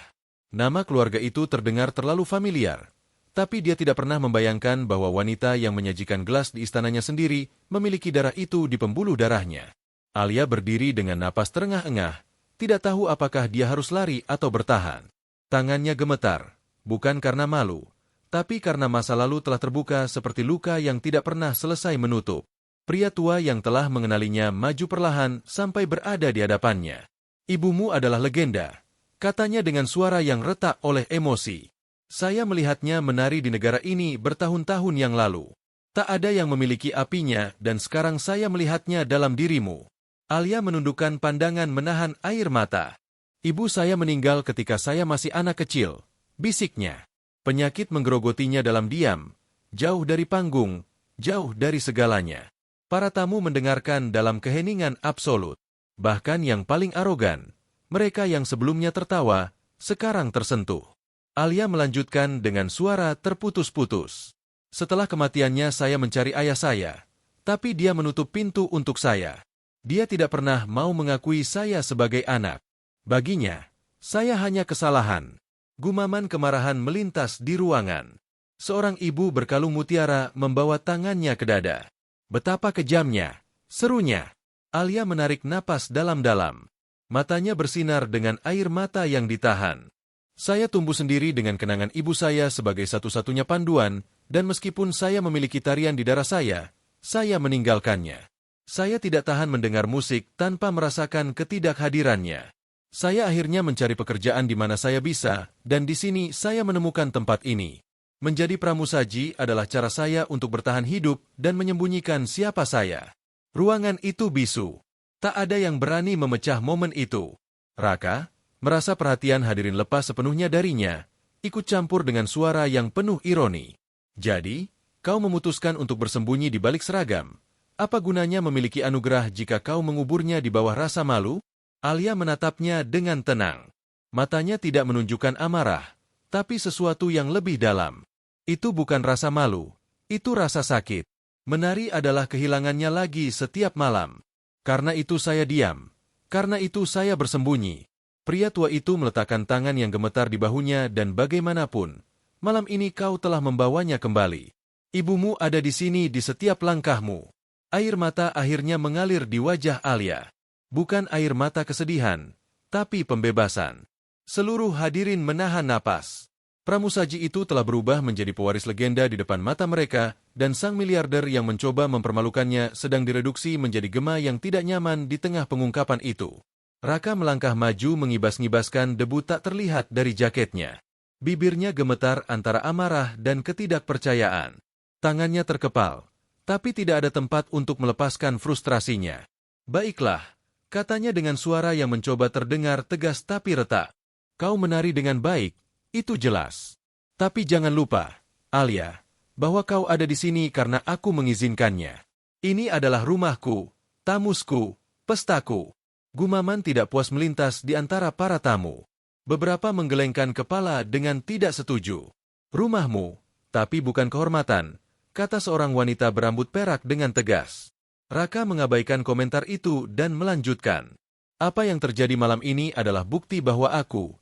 Nama keluarga itu terdengar terlalu familiar. Tapi dia tidak pernah membayangkan bahwa wanita yang menyajikan gelas di istananya sendiri memiliki darah itu di pembuluh darahnya. Alia berdiri dengan napas terengah-engah, tidak tahu apakah dia harus lari atau bertahan. Tangannya gemetar, bukan karena malu, tapi karena masa lalu telah terbuka seperti luka yang tidak pernah selesai menutup. Pria tua yang telah mengenalinya maju perlahan sampai berada di hadapannya. "Ibumu adalah legenda," katanya dengan suara yang retak oleh emosi. "Saya melihatnya menari di negara ini bertahun-tahun yang lalu. Tak ada yang memiliki apinya dan sekarang saya melihatnya dalam dirimu." Alia menundukkan pandangan menahan air mata. "Ibu saya meninggal ketika saya masih anak kecil," bisiknya. Penyakit menggerogotinya dalam diam, jauh dari panggung, jauh dari segalanya. Para tamu mendengarkan dalam keheningan absolut. Bahkan yang paling arogan, mereka yang sebelumnya tertawa, sekarang tersentuh. Alia melanjutkan dengan suara terputus-putus. "Setelah kematiannya saya mencari ayah saya, tapi dia menutup pintu untuk saya. Dia tidak pernah mau mengakui saya sebagai anak. Baginya, saya hanya kesalahan." Gumaman kemarahan melintas di ruangan. Seorang ibu berkalung mutiara membawa tangannya ke dada. "Betapa kejamnya!" serunya. Alia menarik napas dalam-dalam. Matanya bersinar dengan air mata yang ditahan. "Saya tumbuh sendiri dengan kenangan ibu saya sebagai satu-satunya panduan, dan meskipun saya memiliki tarian di darah saya meninggalkannya. Saya tidak tahan mendengar musik tanpa merasakan ketidakhadirannya. Saya akhirnya mencari pekerjaan di mana saya bisa, dan di sini saya menemukan tempat ini. Menjadi pramusaji adalah cara saya untuk bertahan hidup dan menyembunyikan siapa saya." Ruangan itu bisu. Tak ada yang berani memecah momen itu. Raka, merasa perhatian hadirin lepas sepenuhnya darinya, ikut campur dengan suara yang penuh ironi. "Jadi, kau memutuskan untuk bersembunyi di balik seragam. Apa gunanya memiliki anugerah jika kau menguburnya di bawah rasa malu?" Alia menatapnya dengan tenang. Matanya tidak menunjukkan amarah, tapi sesuatu yang lebih dalam. "Itu bukan rasa malu, itu rasa sakit. Menari adalah kehilangannya lagi setiap malam. Karena itu saya diam. Karena itu saya bersembunyi." Pria tua itu meletakkan tangan yang gemetar di bahunya dan bagaimanapun, malam ini kau telah membawanya kembali. Ibumu ada di sini di setiap langkahmu. Air mata akhirnya mengalir di wajah Alia. Bukan air mata kesedihan, tapi pembebasan. Seluruh hadirin menahan napas. Pramusaji itu telah berubah menjadi pewaris legenda di depan mata mereka, dan sang miliarder yang mencoba mempermalukannya sedang direduksi menjadi gema yang tidak nyaman di tengah pengungkapan itu. Raka melangkah maju mengibas-ngibaskan debu tak terlihat dari jaketnya. Bibirnya gemetar antara amarah dan ketidakpercayaan. Tangannya terkepal, tapi tidak ada tempat untuk melepaskan frustrasinya. "Baiklah," katanya dengan suara yang mencoba terdengar tegas tapi retak. "Kau menari dengan baik, itu jelas. Tapi jangan lupa, Alia, bahwa kau ada di sini karena aku mengizinkannya. Ini adalah rumahku, tamusku, pestaku." Gumaman tidak puas melintas di antara para tamu. Beberapa menggelengkan kepala dengan tidak setuju. "Rumahmu, tapi bukan kehormatan," kata seorang wanita berambut perak dengan tegas. Raka mengabaikan komentar itu dan melanjutkan. "Apa yang terjadi malam ini adalah bukti bahwa aku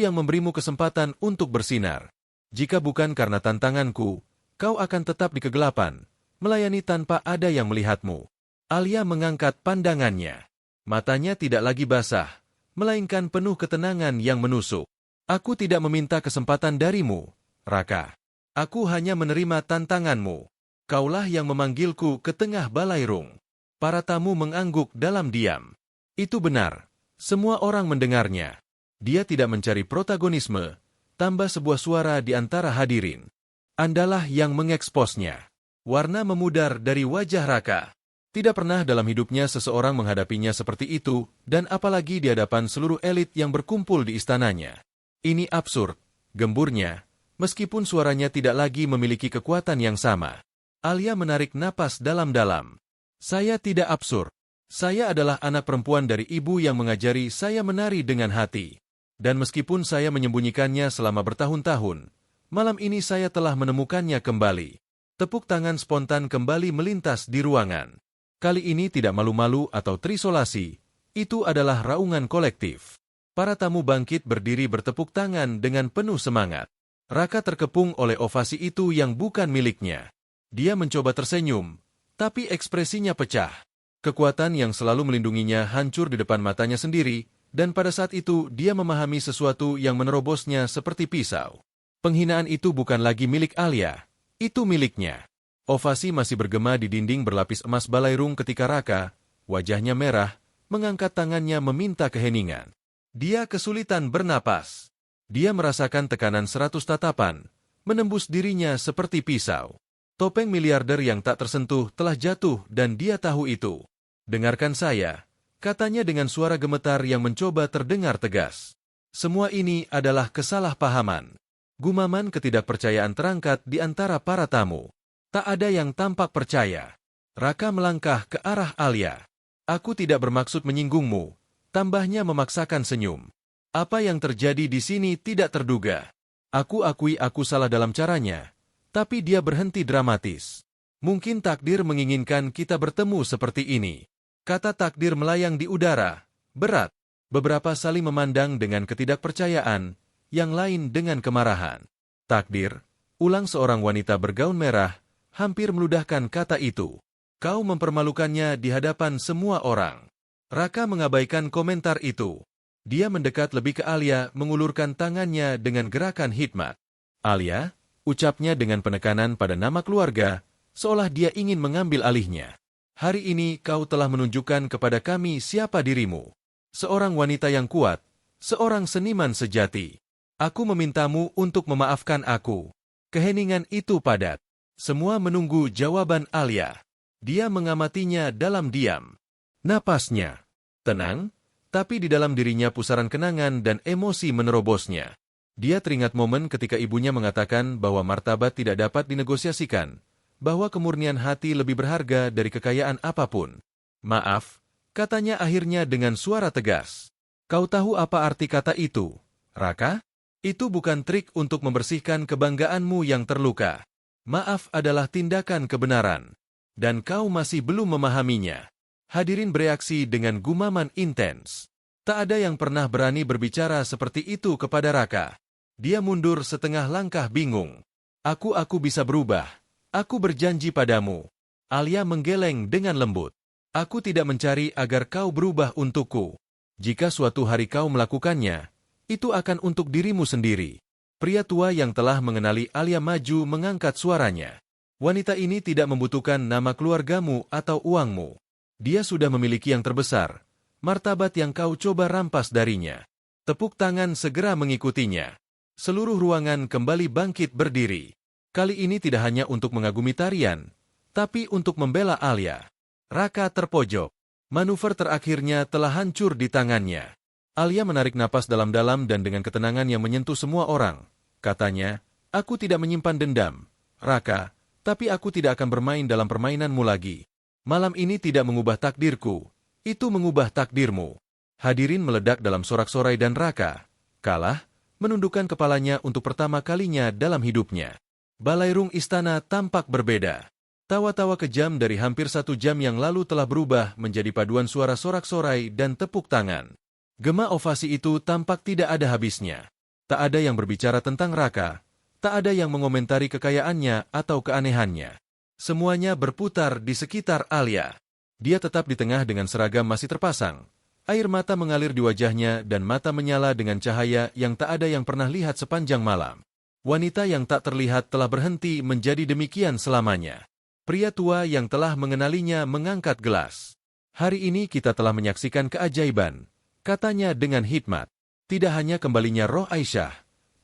yang memberimu kesempatan untuk bersinar. Jika bukan karena tantanganku, kau akan tetap di kegelapan, melayani tanpa ada yang melihatmu." Alia mengangkat pandangannya. Matanya tidak lagi basah, melainkan penuh ketenangan yang menusuk. "Aku tidak meminta kesempatan darimu, Raka. Aku hanya menerima tantanganmu. Kaulah yang memanggilku ke tengah balairung." Para tamu mengangguk dalam diam. Itu benar. Semua orang mendengarnya. Dia tidak mencari protagonisme, tambah sebuah suara di antara hadirin. "Andalah yang mengeksposnya." Warna memudar dari wajah Raka. Tidak pernah dalam hidupnya seseorang menghadapinya seperti itu, dan apalagi di hadapan seluruh elit yang berkumpul di istananya. "Ini absurd," gemburnya, meskipun suaranya tidak lagi memiliki kekuatan yang sama. Alia menarik napas dalam-dalam. "Saya tidak absurd. Saya adalah anak perempuan dari ibu yang mengajari saya menari dengan hati. Dan meskipun saya menyembunyikannya selama bertahun-tahun, malam ini saya telah menemukannya kembali. Tepuk tangan spontan kembali melintas di ruangan. Kali ini tidak malu-malu atau terisolasi, itu adalah raungan kolektif. Para tamu bangkit berdiri bertepuk tangan dengan penuh semangat. Raka terkepung oleh ovasi itu yang bukan miliknya. Dia mencoba tersenyum, tapi ekspresinya pecah. Kekuatan yang selalu melindunginya hancur di depan matanya sendiri, dan pada saat itu dia memahami sesuatu yang menerobosnya seperti pisau. Penghinaan itu bukan lagi milik Alia, itu miliknya. Ovasi masih bergema di dinding berlapis emas balairung ketika Raka, wajahnya merah, mengangkat tangannya meminta keheningan. Dia kesulitan bernapas. Dia merasakan tekanan 100 tatapan, menembus dirinya seperti pisau. Topeng miliarder yang tak tersentuh telah jatuh dan dia tahu itu. Dengarkan saya, katanya dengan suara gemetar yang mencoba terdengar tegas. Semua ini adalah kesalahpahaman. Gumaman ketidakpercayaan terangkat di antara para tamu. Tak ada yang tampak percaya. Raka melangkah ke arah Alia. Aku tidak bermaksud menyinggungmu, tambahnya memaksakan senyum. Apa yang terjadi di sini tidak terduga. Aku akui aku salah dalam caranya, tapi dia berhenti dramatis. Mungkin takdir menginginkan kita bertemu seperti ini. Kata takdir melayang di udara, berat. Beberapa saling memandang dengan ketidakpercayaan, yang lain dengan kemarahan. Takdir, ulang seorang wanita bergaun merah, hampir meludahkan kata itu. Kau mempermalukannya di hadapan semua orang. Raka mengabaikan komentar itu. Dia mendekat lebih ke Alia, mengulurkan tangannya dengan gerakan hikmat. Alia, ucapnya dengan penekanan pada nama keluarga, seolah dia ingin mengambil alihnya. Hari ini kau telah menunjukkan kepada kami siapa dirimu. Seorang wanita yang kuat, seorang seniman sejati. Aku memintamu untuk memaafkan aku. Keheningan itu padat. Semua menunggu jawaban Alia. Dia mengamatinya dalam diam. Napasnya tenang, tapi di dalam dirinya pusaran kenangan dan emosi menerobosnya. Dia teringat momen ketika ibunya mengatakan bahwa martabat tidak dapat dinegosiasikan, bahwa kemurnian hati lebih berharga dari kekayaan apapun. Maaf, katanya akhirnya dengan suara tegas. Kau tahu apa arti kata itu, Raka? Itu bukan trik untuk membersihkan kebanggaanmu yang terluka. Maaf adalah tindakan kebenaran. Dan kau masih belum memahaminya. Hadirin bereaksi dengan gumaman intens. Tak ada yang pernah berani berbicara seperti itu kepada Raka. Dia mundur setengah langkah bingung. Aku bisa berubah. Aku berjanji padamu. Alia menggeleng dengan lembut. Aku tidak mencari agar kau berubah untukku. Jika suatu hari kau melakukannya, itu akan untuk dirimu sendiri. Pria tua yang telah mengenali Alia maju mengangkat suaranya. Wanita ini tidak membutuhkan nama keluargamu atau uangmu. Dia sudah memiliki yang terbesar, martabat yang kau coba rampas darinya. Tepuk tangan segera mengikutinya. Seluruh ruangan kembali bangkit berdiri. Kali ini tidak hanya untuk mengagumi tarian, tapi untuk membela Alia. Raka terpojok. Manuver terakhirnya telah hancur di tangannya. Alia menarik napas dalam-dalam dan dengan ketenangan yang menyentuh semua orang. Katanya, aku tidak menyimpan dendam, Raka, tapi aku tidak akan bermain dalam permainanmu lagi. Malam ini tidak mengubah takdirku, itu mengubah takdirmu. Hadirin meledak dalam sorak-sorai dan Raka, kalah, menundukkan kepalanya untuk pertama kalinya dalam hidupnya. Balairung istana tampak berbeda. Tawa-tawa kejam dari hampir 1 jam yang lalu telah berubah menjadi paduan suara sorak-sorai dan tepuk tangan. Gema ovasi itu tampak tidak ada habisnya. Tak ada yang berbicara tentang Raka, tak ada yang mengomentari kekayaannya atau keanehannya. Semuanya berputar di sekitar Alia. Dia tetap di tengah dengan seragam masih terpasang. Air mata mengalir di wajahnya dan mata menyala dengan cahaya yang tak ada yang pernah lihat sepanjang malam. Wanita yang tak terlihat telah berhenti menjadi demikian selamanya. Pria tua yang telah mengenalinya mengangkat gelas. Hari ini kita telah menyaksikan keajaiban, katanya dengan hikmat. Tidak hanya kembalinya roh Aisyah,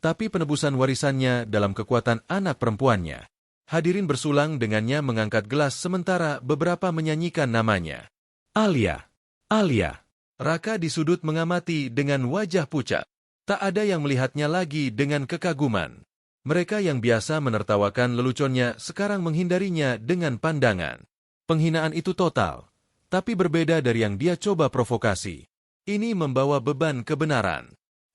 tapi penebusan warisannya dalam kekuatan anak perempuannya. Hadirin bersulang dengannya mengangkat gelas sementara beberapa menyanyikan namanya. Alia, Alia. Raka di sudut mengamati dengan wajah pucat. Tak ada yang melihatnya lagi dengan kekaguman. Mereka yang biasa menertawakan leluconnya sekarang menghindarinya dengan pandangan. Penghinaan itu total, tapi berbeda dari yang dia coba provokasi. Ini membawa beban kebenaran.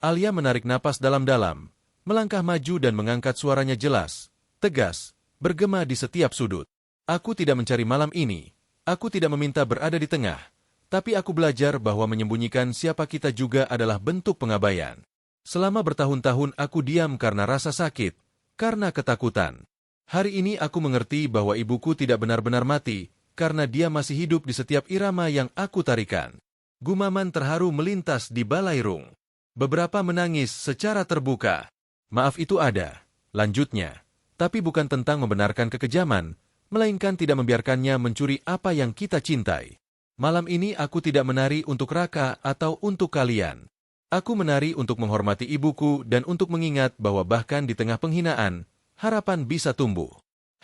Alia menarik napas dalam-dalam, melangkah maju dan mengangkat suaranya jelas, tegas, bergema di setiap sudut. Aku tidak mencari malam ini. Aku tidak meminta berada di tengah. Tapi aku belajar bahwa menyembunyikan siapa kita juga adalah bentuk pengabaian. Selama bertahun-tahun aku diam karena rasa sakit, karena ketakutan. Hari ini aku mengerti bahwa ibuku tidak benar-benar mati, karena dia masih hidup di setiap irama yang aku tarikan. Gumaman terharu melintas di balairung. Beberapa menangis secara terbuka. Maaf itu ada, lanjutnya. Tapi bukan tentang membenarkan kekejaman, melainkan tidak membiarkannya mencuri apa yang kita cintai. Malam ini aku tidak menari untuk Raka atau untuk kalian. Aku menari untuk menghormati ibuku dan untuk mengingat bahwa bahkan di tengah penghinaan, harapan bisa tumbuh.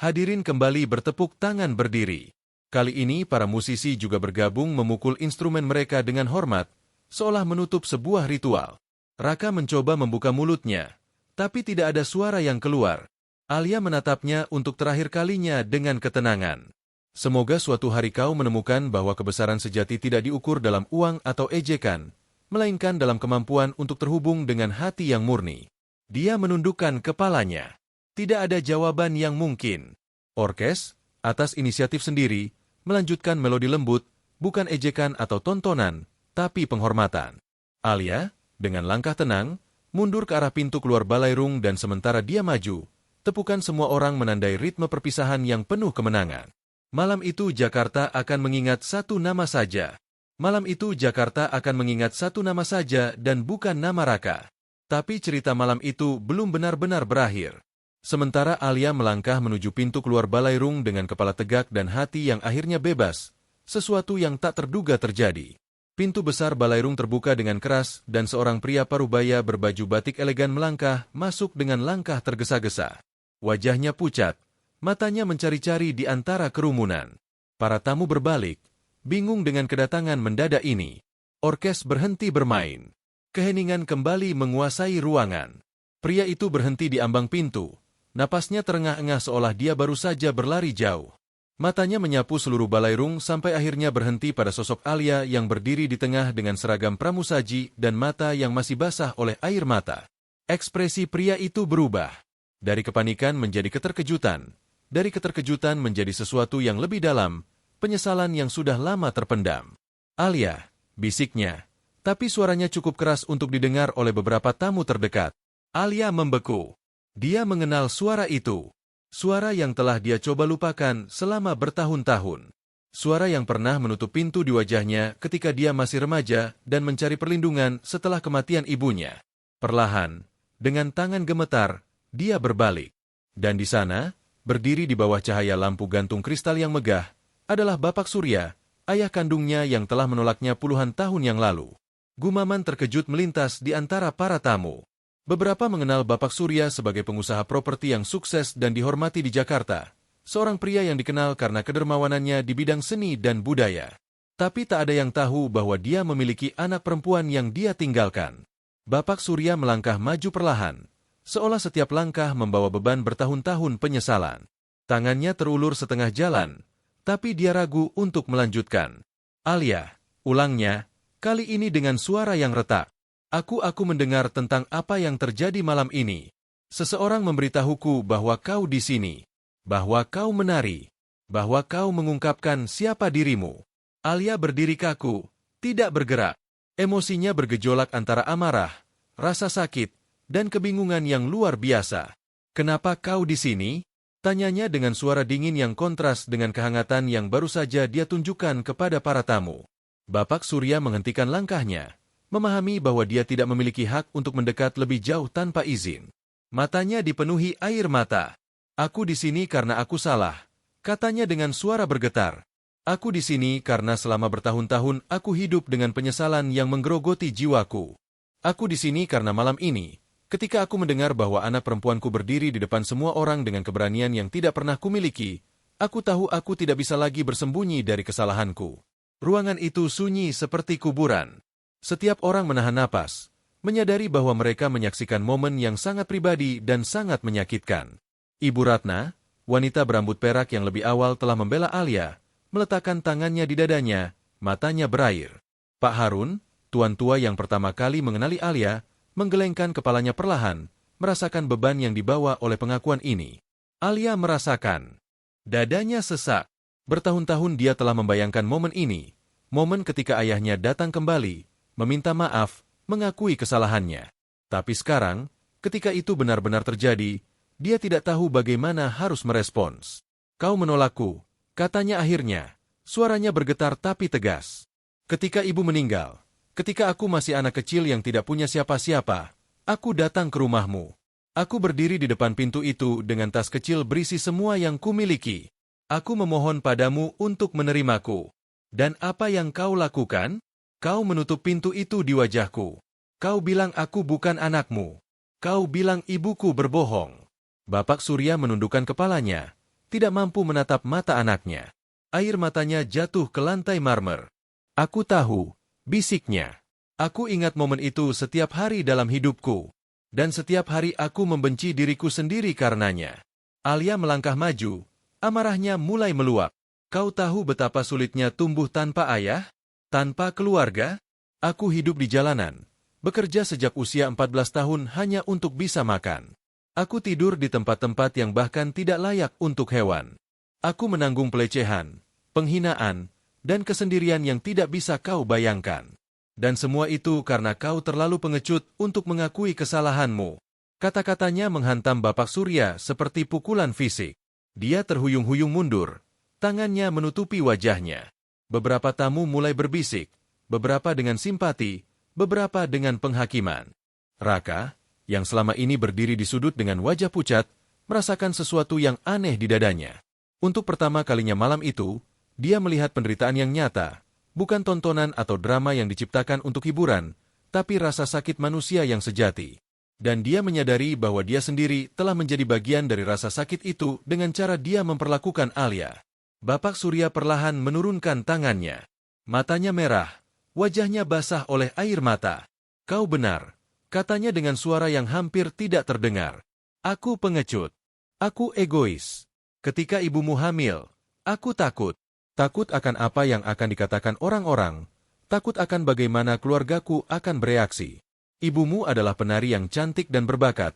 Hadirin kembali bertepuk tangan berdiri. Kali ini para musisi juga bergabung memukul instrumen mereka dengan hormat, seolah menutup sebuah ritual. Raka mencoba membuka mulutnya, tapi tidak ada suara yang keluar. Alia menatapnya untuk terakhir kalinya dengan ketenangan. Semoga suatu hari kau menemukan bahwa kebesaran sejati tidak diukur dalam uang atau ejekan, melainkan dalam kemampuan untuk terhubung dengan hati yang murni. Dia menundukkan kepalanya. Tidak ada jawaban yang mungkin. Orkes, atas inisiatif sendiri, melanjutkan melodi lembut, bukan ejekan atau tontonan, tapi penghormatan. Alia, dengan langkah tenang, mundur ke arah pintu keluar balairung dan sementara dia maju, tepukan semua orang menandai ritme perpisahan yang penuh kemenangan. Malam itu Jakarta akan mengingat satu nama saja. Malam itu Jakarta akan mengingat satu nama saja dan bukan nama Raka. Tapi cerita malam itu belum benar-benar berakhir. Sementara Alia melangkah menuju pintu keluar balairung dengan kepala tegak dan hati yang akhirnya bebas, sesuatu yang tak terduga terjadi. Pintu besar balairung terbuka dengan keras dan seorang pria parubaya berbaju batik elegan melangkah masuk dengan langkah tergesa-gesa. Wajahnya pucat, matanya mencari-cari di antara kerumunan. Para tamu berbalik, bingung dengan kedatangan mendadak ini. Orkes berhenti bermain. Keheningan kembali menguasai ruangan. Pria itu berhenti di ambang pintu. Napasnya terengah-engah seolah dia baru saja berlari jauh. Matanya menyapu seluruh balairung sampai akhirnya berhenti pada sosok Alia yang berdiri di tengah dengan seragam pramusaji dan mata yang masih basah oleh air mata. Ekspresi pria itu berubah. Dari kepanikan menjadi keterkejutan. Dari keterkejutan menjadi sesuatu yang lebih dalam, penyesalan yang sudah lama terpendam. Alia, bisiknya. Tapi suaranya cukup keras untuk didengar oleh beberapa tamu terdekat. Alia membeku. Dia mengenal suara itu. Suara yang telah dia coba lupakan selama bertahun-tahun. Suara yang pernah menutup pintu di wajahnya ketika dia masih remaja dan mencari perlindungan setelah kematian ibunya. Perlahan, dengan tangan gemetar, dia berbalik. Dan di sana, berdiri di bawah cahaya lampu gantung kristal yang megah, adalah Bapak Surya, ayah kandungnya yang telah menolaknya puluhan tahun yang lalu. Gumaman terkejut melintas di antara para tamu. Beberapa mengenal Bapak Surya sebagai pengusaha properti yang sukses dan dihormati di Jakarta, seorang pria yang dikenal karena kedermawanannya di bidang seni dan budaya. Tapi tak ada yang tahu bahwa dia memiliki anak perempuan yang dia tinggalkan. Bapak Surya melangkah maju perlahan, seolah setiap langkah membawa beban bertahun-tahun penyesalan. Tangannya terulur setengah jalan, tapi dia ragu untuk melanjutkan. Alia, ulangnya, kali ini dengan suara yang retak. Aku mendengar tentang apa yang terjadi malam ini. Seseorang memberitahuku bahwa kau di sini, bahwa kau menari, bahwa kau mengungkapkan siapa dirimu. Alia berdiri kaku, tidak bergerak. Emosinya bergejolak antara amarah, rasa sakit, dan kebingungan yang luar biasa. Kenapa kau di sini? Tanyanya dengan suara dingin yang kontras dengan kehangatan yang baru saja dia tunjukkan kepada para tamu. Bapak Surya menghentikan langkahnya, memahami bahwa dia tidak memiliki hak untuk mendekat lebih jauh tanpa izin. Matanya dipenuhi air mata. Aku di sini karena aku salah, katanya dengan suara bergetar. Aku di sini karena selama bertahun-tahun aku hidup dengan penyesalan yang menggerogoti jiwaku. Aku di sini karena malam ini, ketika aku mendengar bahwa anak perempuanku berdiri di depan semua orang dengan keberanian yang tidak pernah kumiliki, aku tahu aku tidak bisa lagi bersembunyi dari kesalahanku. Ruangan itu sunyi seperti kuburan. Setiap orang menahan napas, menyadari bahwa mereka menyaksikan momen yang sangat pribadi dan sangat menyakitkan. Ibu Ratna, wanita berambut perak yang lebih awal telah membela Alia, meletakkan tangannya di dadanya, matanya berair. Pak Harun, tuan tua yang pertama kali mengenali Alia, menggelengkan kepalanya perlahan, merasakan beban yang dibawa oleh pengakuan ini. Alia merasakan dadanya sesak. Bertahun-tahun dia telah membayangkan momen ini, momen ketika ayahnya datang kembali, meminta maaf, mengakui kesalahannya. Tapi sekarang, ketika itu benar-benar terjadi, dia tidak tahu bagaimana harus merespons. "Kau menolakku," katanya akhirnya. Suaranya bergetar tapi tegas. "Ketika ibu meninggal, ketika aku masih anak kecil yang tidak punya siapa-siapa, aku datang ke rumahmu. Aku berdiri di depan pintu itu dengan tas kecil berisi semua yang kumiliki. Aku memohon padamu untuk menerimaku. Dan apa yang kau lakukan? Kau menutup pintu itu di wajahku. Kau bilang aku bukan anakmu. Kau bilang ibuku berbohong." Bapak Surya menundukkan kepalanya, tidak mampu menatap mata anaknya. Air matanya jatuh ke lantai marmer. "Aku tahu," bisiknya. "Aku ingat momen itu setiap hari dalam hidupku. Dan setiap hari aku membenci diriku sendiri karenanya." Alia melangkah maju, amarahnya mulai meluap. "Kau tahu betapa sulitnya tumbuh tanpa ayah? Tanpa keluarga? Aku hidup di jalanan, bekerja sejak usia 14 tahun hanya untuk bisa makan. Aku tidur di tempat-tempat yang bahkan tidak layak untuk hewan. Aku menanggung pelecehan, penghinaan, dan kesendirian yang tidak bisa kau bayangkan. Dan semua itu karena kau terlalu pengecut untuk mengakui kesalahanmu." Kata-katanya menghantam Bapak Surya seperti pukulan fisik. Dia terhuyung-huyung mundur, tangannya menutupi wajahnya. Beberapa tamu mulai berbisik, beberapa dengan simpati, beberapa dengan penghakiman. Raka, yang selama ini berdiri di sudut dengan wajah pucat, merasakan sesuatu yang aneh di dadanya. Untuk pertama kalinya malam itu, dia melihat penderitaan yang nyata, bukan tontonan atau drama yang diciptakan untuk hiburan, tapi rasa sakit manusia yang sejati. Dan dia menyadari bahwa dia sendiri telah menjadi bagian dari rasa sakit itu dengan cara dia memperlakukan Alia. Bapak Surya perlahan menurunkan tangannya. Matanya merah, wajahnya basah oleh air mata. "Kau benar," katanya dengan suara yang hampir tidak terdengar. "Aku pengecut. Aku egois. Ketika ibumu hamil, aku takut. Takut akan apa yang akan dikatakan orang-orang. Takut akan bagaimana keluargaku akan bereaksi. Ibumu adalah penari yang cantik dan berbakat,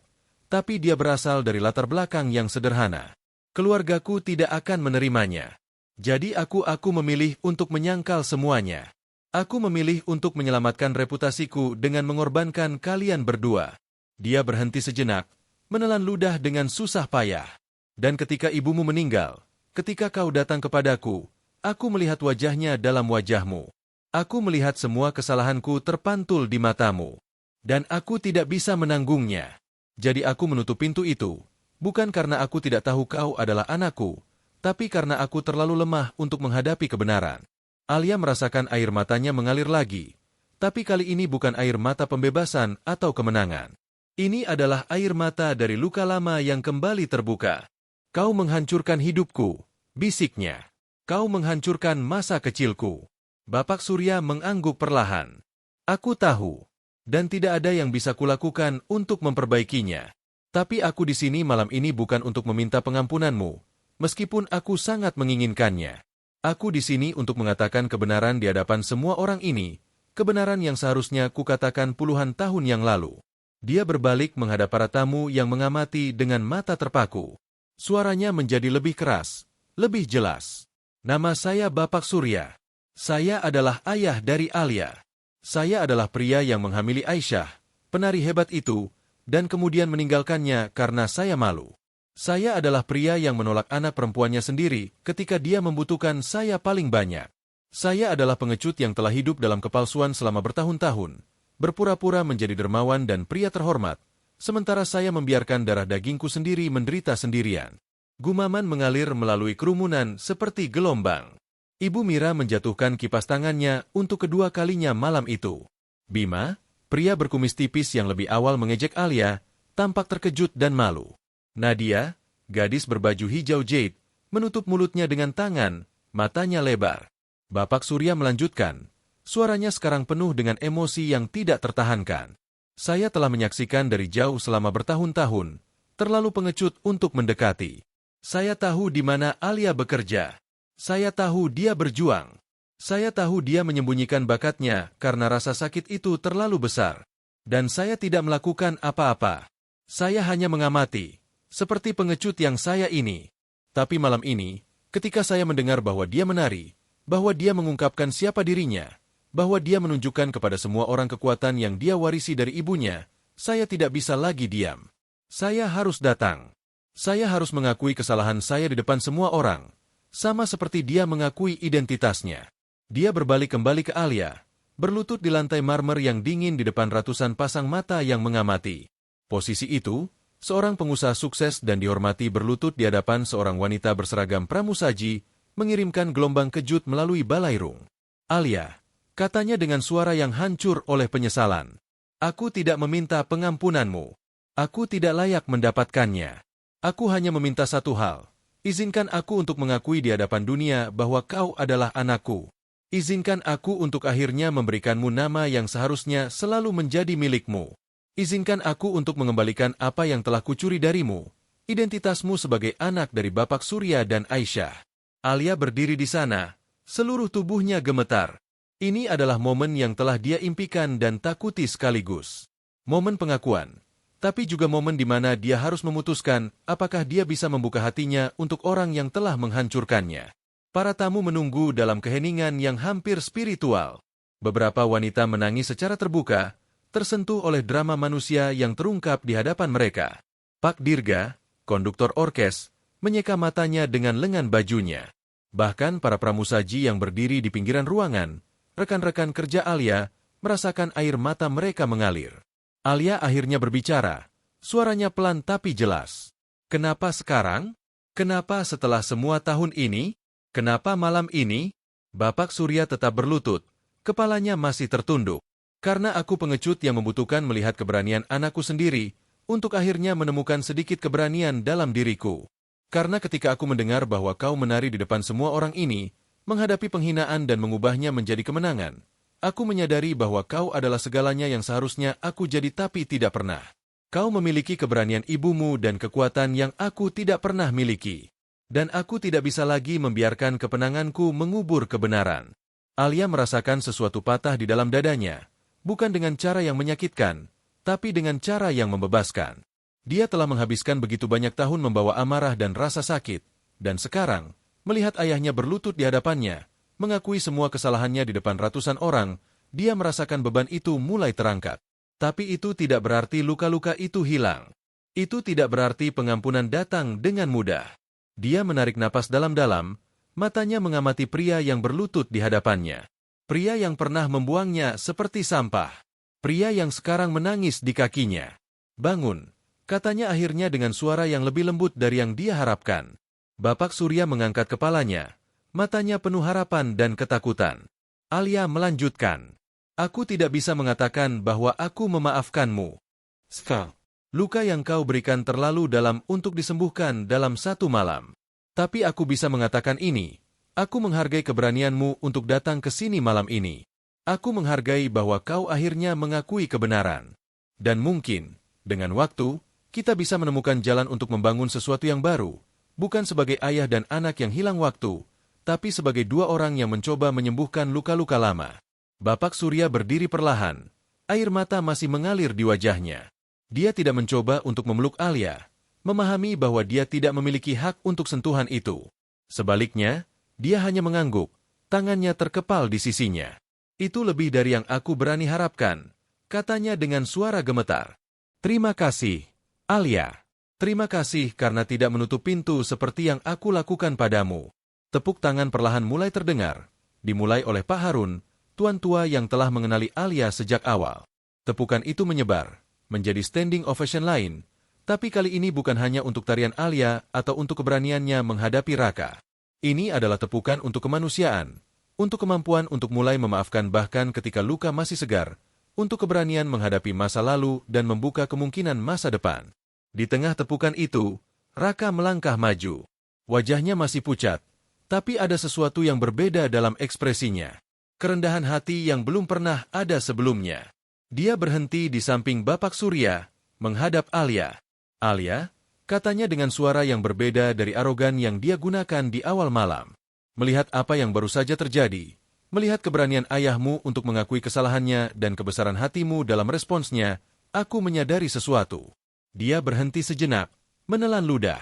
tapi dia berasal dari latar belakang yang sederhana. Keluargaku tidak akan menerimanya. Jadi aku memilih untuk menyangkal semuanya. Aku memilih untuk menyelamatkan reputasiku dengan mengorbankan kalian berdua." Dia berhenti sejenak, menelan ludah dengan susah payah. "Dan ketika ibumu meninggal, ketika kau datang kepadaku, aku melihat wajahnya dalam wajahmu. Aku melihat semua kesalahanku terpantul di matamu. Dan aku tidak bisa menanggungnya. Jadi aku menutup pintu itu, bukan karena aku tidak tahu kau adalah anakku, tapi karena aku terlalu lemah untuk menghadapi kebenaran." Alia merasakan air matanya mengalir lagi, tapi kali ini bukan air mata pembebasan atau kemenangan. Ini adalah air mata dari luka lama yang kembali terbuka. "Kau menghancurkan hidupku," bisiknya. "Kau menghancurkan masa kecilku." Bapak Surya mengangguk perlahan. "Aku tahu, dan tidak ada yang bisa kulakukan untuk memperbaikinya. Tapi aku di sini malam ini bukan untuk meminta pengampunanmu, meskipun aku sangat menginginkannya. Aku di sini untuk mengatakan kebenaran di hadapan semua orang ini, kebenaran yang seharusnya kukatakan puluhan tahun yang lalu." Dia berbalik menghadap para tamu yang mengamati dengan mata terpaku. Suaranya menjadi lebih keras, lebih jelas. "Nama saya Bapak Surya. Saya adalah ayah dari Alia. Saya adalah pria yang menghamili Aisyah, penari hebat itu, dan kemudian meninggalkannya karena saya malu. Saya adalah pria yang menolak anak perempuannya sendiri ketika dia membutuhkan saya paling banyak. Saya adalah pengecut yang telah hidup dalam kepalsuan selama bertahun-tahun, berpura-pura menjadi dermawan dan pria terhormat, sementara saya membiarkan darah dagingku sendiri menderita sendirian." Gumaman mengalir melalui kerumunan seperti gelombang. Ibu Mira menjatuhkan kipas tangannya untuk kedua kalinya malam itu. Bima, pria berkumis tipis yang lebih awal mengejek Alia, tampak terkejut dan malu. Nadia, gadis berbaju hijau jade, menutup mulutnya dengan tangan, matanya lebar. Bapak Surya melanjutkan, suaranya sekarang penuh dengan emosi yang tidak tertahankan. "Saya telah menyaksikan dari jauh selama bertahun-tahun, terlalu pengecut untuk mendekati. Saya tahu di mana Alia bekerja. Saya tahu dia berjuang. Saya tahu dia menyembunyikan bakatnya karena rasa sakit itu terlalu besar. Dan saya tidak melakukan apa-apa. Saya hanya mengamati, seperti pengecut yang saya ini. Tapi malam ini, ketika saya mendengar bahwa dia menari, bahwa dia mengungkapkan siapa dirinya, bahwa dia menunjukkan kepada semua orang kekuatan yang dia warisi dari ibunya, saya tidak bisa lagi diam. Saya harus datang. Saya harus mengakui kesalahan saya di depan semua orang, sama seperti dia mengakui identitasnya. Dia berbalik kembali ke Alia, berlutut di lantai marmer yang dingin di depan ratusan pasang mata yang mengamati. Posisi itu, seorang pengusaha sukses dan dihormati berlutut di hadapan seorang wanita berseragam pramusaji, mengirimkan gelombang kejut melalui balairung. Alia, katanya dengan suara yang hancur oleh penyesalan. Aku tidak meminta pengampunanmu. Aku tidak layak mendapatkannya. Aku hanya meminta satu hal. Izinkan aku untuk mengakui di hadapan dunia bahwa kau adalah anakku. Izinkan aku untuk akhirnya memberikanmu nama yang seharusnya selalu menjadi milikmu. Izinkan aku untuk mengembalikan apa yang telah kucuri darimu, identitasmu sebagai anak dari Bapak Surya dan Aisyah. Alia berdiri di sana, seluruh tubuhnya gemetar. Ini adalah momen yang telah dia impikan dan takuti sekaligus. Momen pengakuan, tapi juga momen di mana dia harus memutuskan apakah dia bisa membuka hatinya untuk orang yang telah menghancurkannya. Para tamu menunggu dalam keheningan yang hampir spiritual. Beberapa wanita menangis secara terbuka, tersentuh oleh drama manusia yang terungkap di hadapan mereka. Pak Dirga, konduktor orkes, menyeka matanya dengan lengan bajunya. Bahkan para pramusaji yang berdiri di pinggiran ruangan, rekan-rekan kerja Alia, merasakan air mata mereka mengalir. Alia akhirnya berbicara, suaranya pelan tapi jelas. Kenapa sekarang? Kenapa setelah semua tahun ini? Kenapa malam ini? Bapak Surya tetap berlutut, kepalanya masih tertunduk. Karena aku pengecut yang membutuhkan melihat keberanian anakku sendiri, untuk akhirnya menemukan sedikit keberanian dalam diriku. Karena ketika aku mendengar bahwa kau menari di depan semua orang ini, menghadapi penghinaan dan mengubahnya menjadi kemenangan, aku menyadari bahwa kau adalah segalanya yang seharusnya aku jadi tapi tidak pernah. Kau memiliki keberanian ibumu dan kekuatan yang aku tidak pernah miliki. Dan aku tidak bisa lagi membiarkan kepenanganku mengubur kebenaran. Alia merasakan sesuatu patah di dalam dadanya, bukan dengan cara yang menyakitkan, tapi dengan cara yang membebaskan. Dia telah menghabiskan begitu banyak tahun membawa amarah dan rasa sakit, dan sekarang, melihat ayahnya berlutut di hadapannya, mengakui semua kesalahannya di depan ratusan orang, dia merasakan beban itu mulai terangkat. Tapi itu tidak berarti luka-luka itu hilang. Itu tidak berarti pengampunan datang dengan mudah. Dia menarik napas dalam-dalam, matanya mengamati pria yang berlutut di hadapannya. Pria yang pernah membuangnya seperti sampah. Pria yang sekarang menangis di kakinya. Bangun, katanya akhirnya dengan suara yang lebih lembut dari yang dia harapkan. Bapak Surya mengangkat kepalanya, matanya penuh harapan dan ketakutan. Alia melanjutkan, aku tidak bisa mengatakan bahwa aku memaafkanmu. Ska. Luka yang kau berikan terlalu dalam untuk disembuhkan dalam satu malam. Tapi aku bisa mengatakan ini, aku menghargai keberanianmu untuk datang ke sini malam ini. Aku menghargai bahwa kau akhirnya mengakui kebenaran. Dan mungkin, dengan waktu, kita bisa menemukan jalan untuk membangun sesuatu yang baru, bukan sebagai ayah dan anak yang hilang waktu, tapi sebagai dua orang yang mencoba menyembuhkan luka-luka lama. Bapak Surya berdiri perlahan, air mata masih mengalir di wajahnya. Dia tidak mencoba untuk memeluk Alia, memahami bahwa dia tidak memiliki hak untuk sentuhan itu. Sebaliknya, dia hanya mengangguk, tangannya terkepal di sisinya. Itu lebih dari yang aku berani harapkan, katanya dengan suara gemetar. Terima kasih, Alia. Terima kasih karena tidak menutup pintu seperti yang aku lakukan padamu. Tepuk tangan perlahan mulai terdengar, dimulai oleh Pak Harun, tuan tua yang telah mengenali Alia sejak awal. Tepukan itu menyebar menjadi standing ovation lain, tapi kali ini bukan hanya untuk tarian Alia atau untuk keberaniannya menghadapi Raka. Ini adalah tepukan untuk kemanusiaan, untuk kemampuan untuk mulai memaafkan bahkan ketika luka masih segar, untuk keberanian menghadapi masa lalu dan membuka kemungkinan masa depan. Di tengah tepukan itu, Raka melangkah maju. Wajahnya masih pucat, tapi ada sesuatu yang berbeda dalam ekspresinya. Kerendahan hati yang belum pernah ada sebelumnya. Dia berhenti di samping Bapak Surya, menghadap Alia. Alia, katanya dengan suara yang berbeda dari arogan yang dia gunakan di awal malam. Melihat apa yang baru saja terjadi, Melihat keberanian ayahmu untuk mengakui kesalahannya dan kebesaran hatimu dalam responsnya, aku menyadari sesuatu. Dia berhenti sejenak, menelan ludah.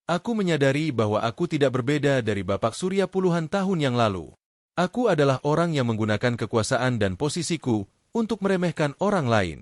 Aku menyadari bahwa aku tidak berbeda dari Bapak Surya puluhan tahun yang lalu. Aku adalah orang yang menggunakan kekuasaan dan posisiku untuk meremehkan orang lain.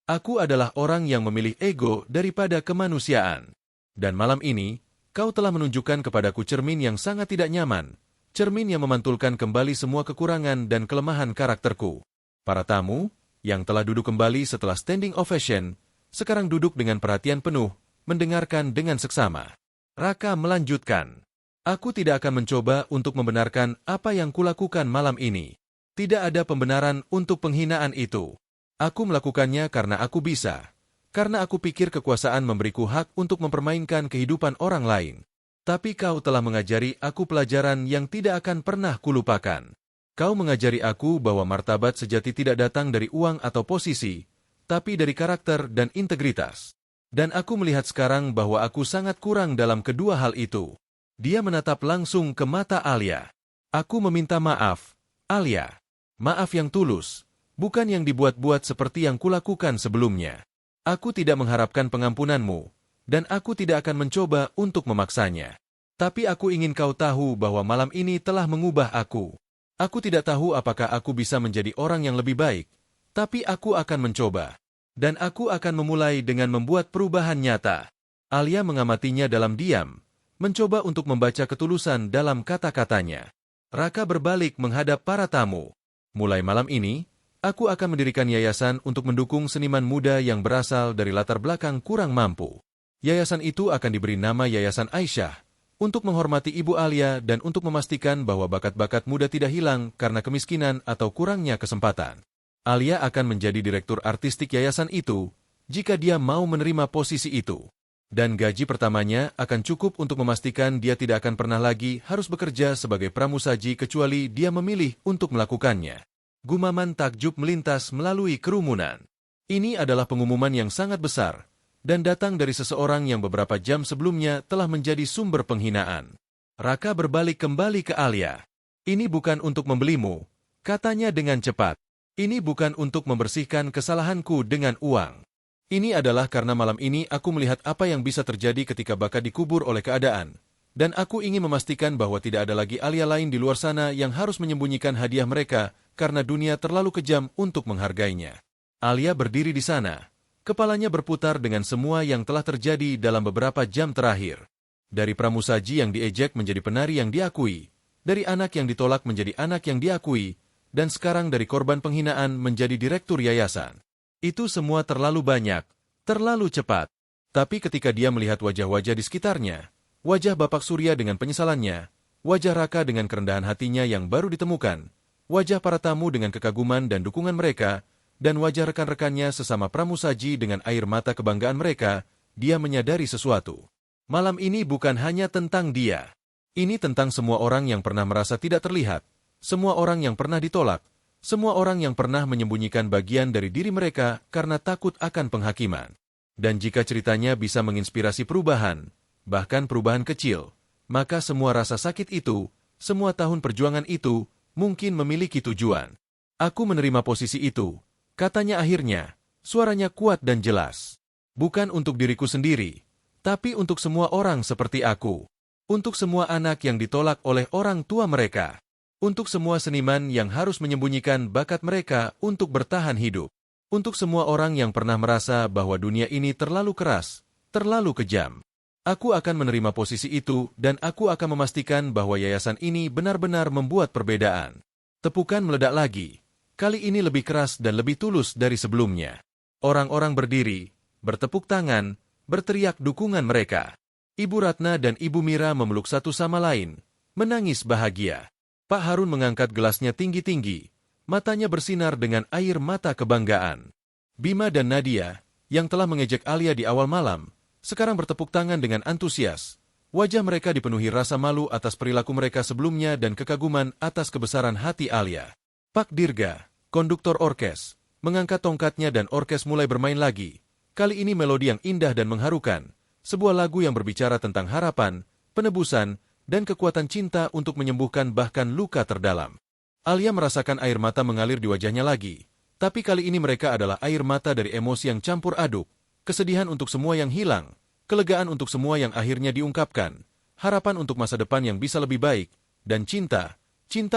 Aku adalah orang yang memilih ego daripada kemanusiaan. Dan malam ini, kau telah menunjukkan kepadaku cermin yang sangat tidak nyaman, cermin yang memantulkan kembali semua kekurangan dan kelemahan karakterku. Para tamu, yang telah duduk kembali setelah standing ovation, sekarang duduk dengan perhatian penuh, mendengarkan dengan seksama. Raka melanjutkan, aku tidak akan mencoba untuk membenarkan apa yang kulakukan malam ini. Tidak ada pembenaran untuk penghinaan itu. Aku melakukannya karena aku bisa. Karena aku pikir kekuasaan memberiku hak untuk mempermainkan kehidupan orang lain. Tapi kau telah mengajari aku pelajaran yang tidak akan pernah kulupakan. Kau mengajari aku bahwa martabat sejati tidak datang dari uang atau posisi, tapi dari karakter dan integritas. Dan aku melihat sekarang bahwa aku sangat kurang dalam kedua hal itu. Dia menatap langsung ke mata Alia. Aku meminta maaf, Alia. Maaf yang tulus, bukan yang dibuat-buat seperti yang kulakukan sebelumnya. Aku tidak mengharapkan pengampunanmu, dan aku tidak akan mencoba untuk memaksanya. Tapi aku ingin kau tahu bahwa malam ini telah mengubah aku. Aku tidak tahu apakah aku bisa menjadi orang yang lebih baik, tapi aku akan mencoba. Dan aku akan memulai dengan membuat perubahan nyata. Alia mengamatinya dalam diam, mencoba untuk membaca ketulusan dalam kata-katanya. Raka berbalik menghadap para tamu. Mulai malam ini, aku akan mendirikan yayasan untuk mendukung seniman muda yang berasal dari latar belakang kurang mampu. Yayasan itu akan diberi nama Yayasan Aisyah, untuk menghormati Ibu Alia dan untuk memastikan bahwa bakat-bakat muda tidak hilang karena kemiskinan atau kurangnya kesempatan. Alia akan menjadi direktur artistik yayasan itu, jika dia mau menerima posisi itu. Dan gaji pertamanya akan cukup untuk memastikan dia tidak akan pernah lagi harus bekerja sebagai pramusaji kecuali dia memilih untuk melakukannya. Gumaman takjub melintas melalui kerumunan. Ini adalah pengumuman yang sangat besar, dan datang dari seseorang yang beberapa jam sebelumnya telah menjadi sumber penghinaan. Raka berbalik kembali ke Alia. Ini bukan untuk membelimu, katanya dengan cepat. Ini bukan untuk membersihkan kesalahanku dengan uang. Ini adalah karena malam ini aku melihat apa yang bisa terjadi ketika bakat dikubur oleh keadaan. Dan aku ingin memastikan bahwa tidak ada lagi Alia lain di luar sana yang harus menyembunyikan hadiah mereka karena dunia terlalu kejam untuk menghargainya. Alia berdiri di sana. Kepalanya berputar dengan semua yang telah terjadi dalam beberapa jam terakhir. Dari pramusaji yang diejek menjadi penari yang diakui, dari anak yang ditolak menjadi anak yang diakui, dan sekarang dari korban penghinaan menjadi direktur yayasan. Itu semua terlalu banyak, terlalu cepat. Tapi ketika dia melihat wajah-wajah di sekitarnya, wajah Bapak Surya dengan penyesalannya, wajah Raka dengan kerendahan hatinya yang baru ditemukan, wajah para tamu dengan kekaguman dan dukungan mereka, dan wajah rekan-rekannya sesama pramusaji dengan air mata kebanggaan mereka, dia menyadari sesuatu. Malam ini bukan hanya tentang dia. Ini tentang semua orang yang pernah merasa tidak terlihat, semua orang yang pernah ditolak, semua orang yang pernah menyembunyikan bagian dari diri mereka karena takut akan penghakiman. Dan jika ceritanya bisa menginspirasi perubahan, bahkan perubahan kecil, maka semua rasa sakit itu, semua tahun perjuangan itu, mungkin memiliki tujuan. Aku menerima posisi itu, katanya akhirnya, suaranya kuat dan jelas. Bukan untuk diriku sendiri, tapi untuk semua orang seperti aku. Untuk semua anak yang ditolak oleh orang tua mereka. Untuk semua seniman yang harus menyembunyikan bakat mereka untuk bertahan hidup. Untuk semua orang yang pernah merasa bahwa dunia ini terlalu keras, terlalu kejam. Aku akan menerima posisi itu dan aku akan memastikan bahwa yayasan ini benar-benar membuat perbedaan. Tepukan meledak lagi. Kali ini lebih keras dan lebih tulus dari sebelumnya. Orang-orang berdiri, bertepuk tangan, berteriak dukungan mereka. Ibu Ratna dan Ibu Mira memeluk satu sama lain, menangis bahagia. Pak Harun mengangkat gelasnya tinggi-tinggi, matanya bersinar dengan air mata kebanggaan. Bima dan Nadia, yang telah mengejek Alia di awal malam, sekarang bertepuk tangan dengan antusias. Wajah mereka dipenuhi rasa malu atas perilaku mereka sebelumnya dan kekaguman atas kebesaran hati Alia. Pak Dirga, konduktor orkes, mengangkat tongkatnya dan orkes mulai bermain lagi. Kali ini melodi yang indah dan mengharukan, sebuah lagu yang berbicara tentang harapan, penebusan, dan kekuatan cinta untuk menyembuhkan bahkan luka terdalam. Alia merasakan air mata mengalir di wajahnya lagi. Tapi kali ini mereka adalah air mata dari emosi yang campur aduk, kesedihan untuk semua yang hilang, kelegaan untuk semua yang akhirnya diungkapkan, harapan untuk masa depan yang bisa lebih baik, dan cinta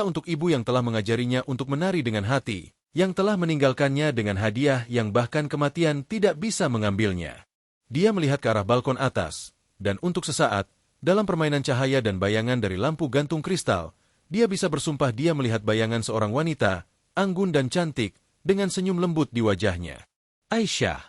untuk ibu yang telah mengajarinya untuk menari dengan hati, yang telah meninggalkannya dengan hadiah yang bahkan kematian tidak bisa mengambilnya. Dia melihat ke arah balkon atas, dan untuk sesaat, dalam permainan cahaya dan bayangan dari lampu gantung kristal, dia bisa bersumpah dia melihat bayangan seorang wanita, anggun dan cantik, dengan senyum lembut di wajahnya. Aisyah,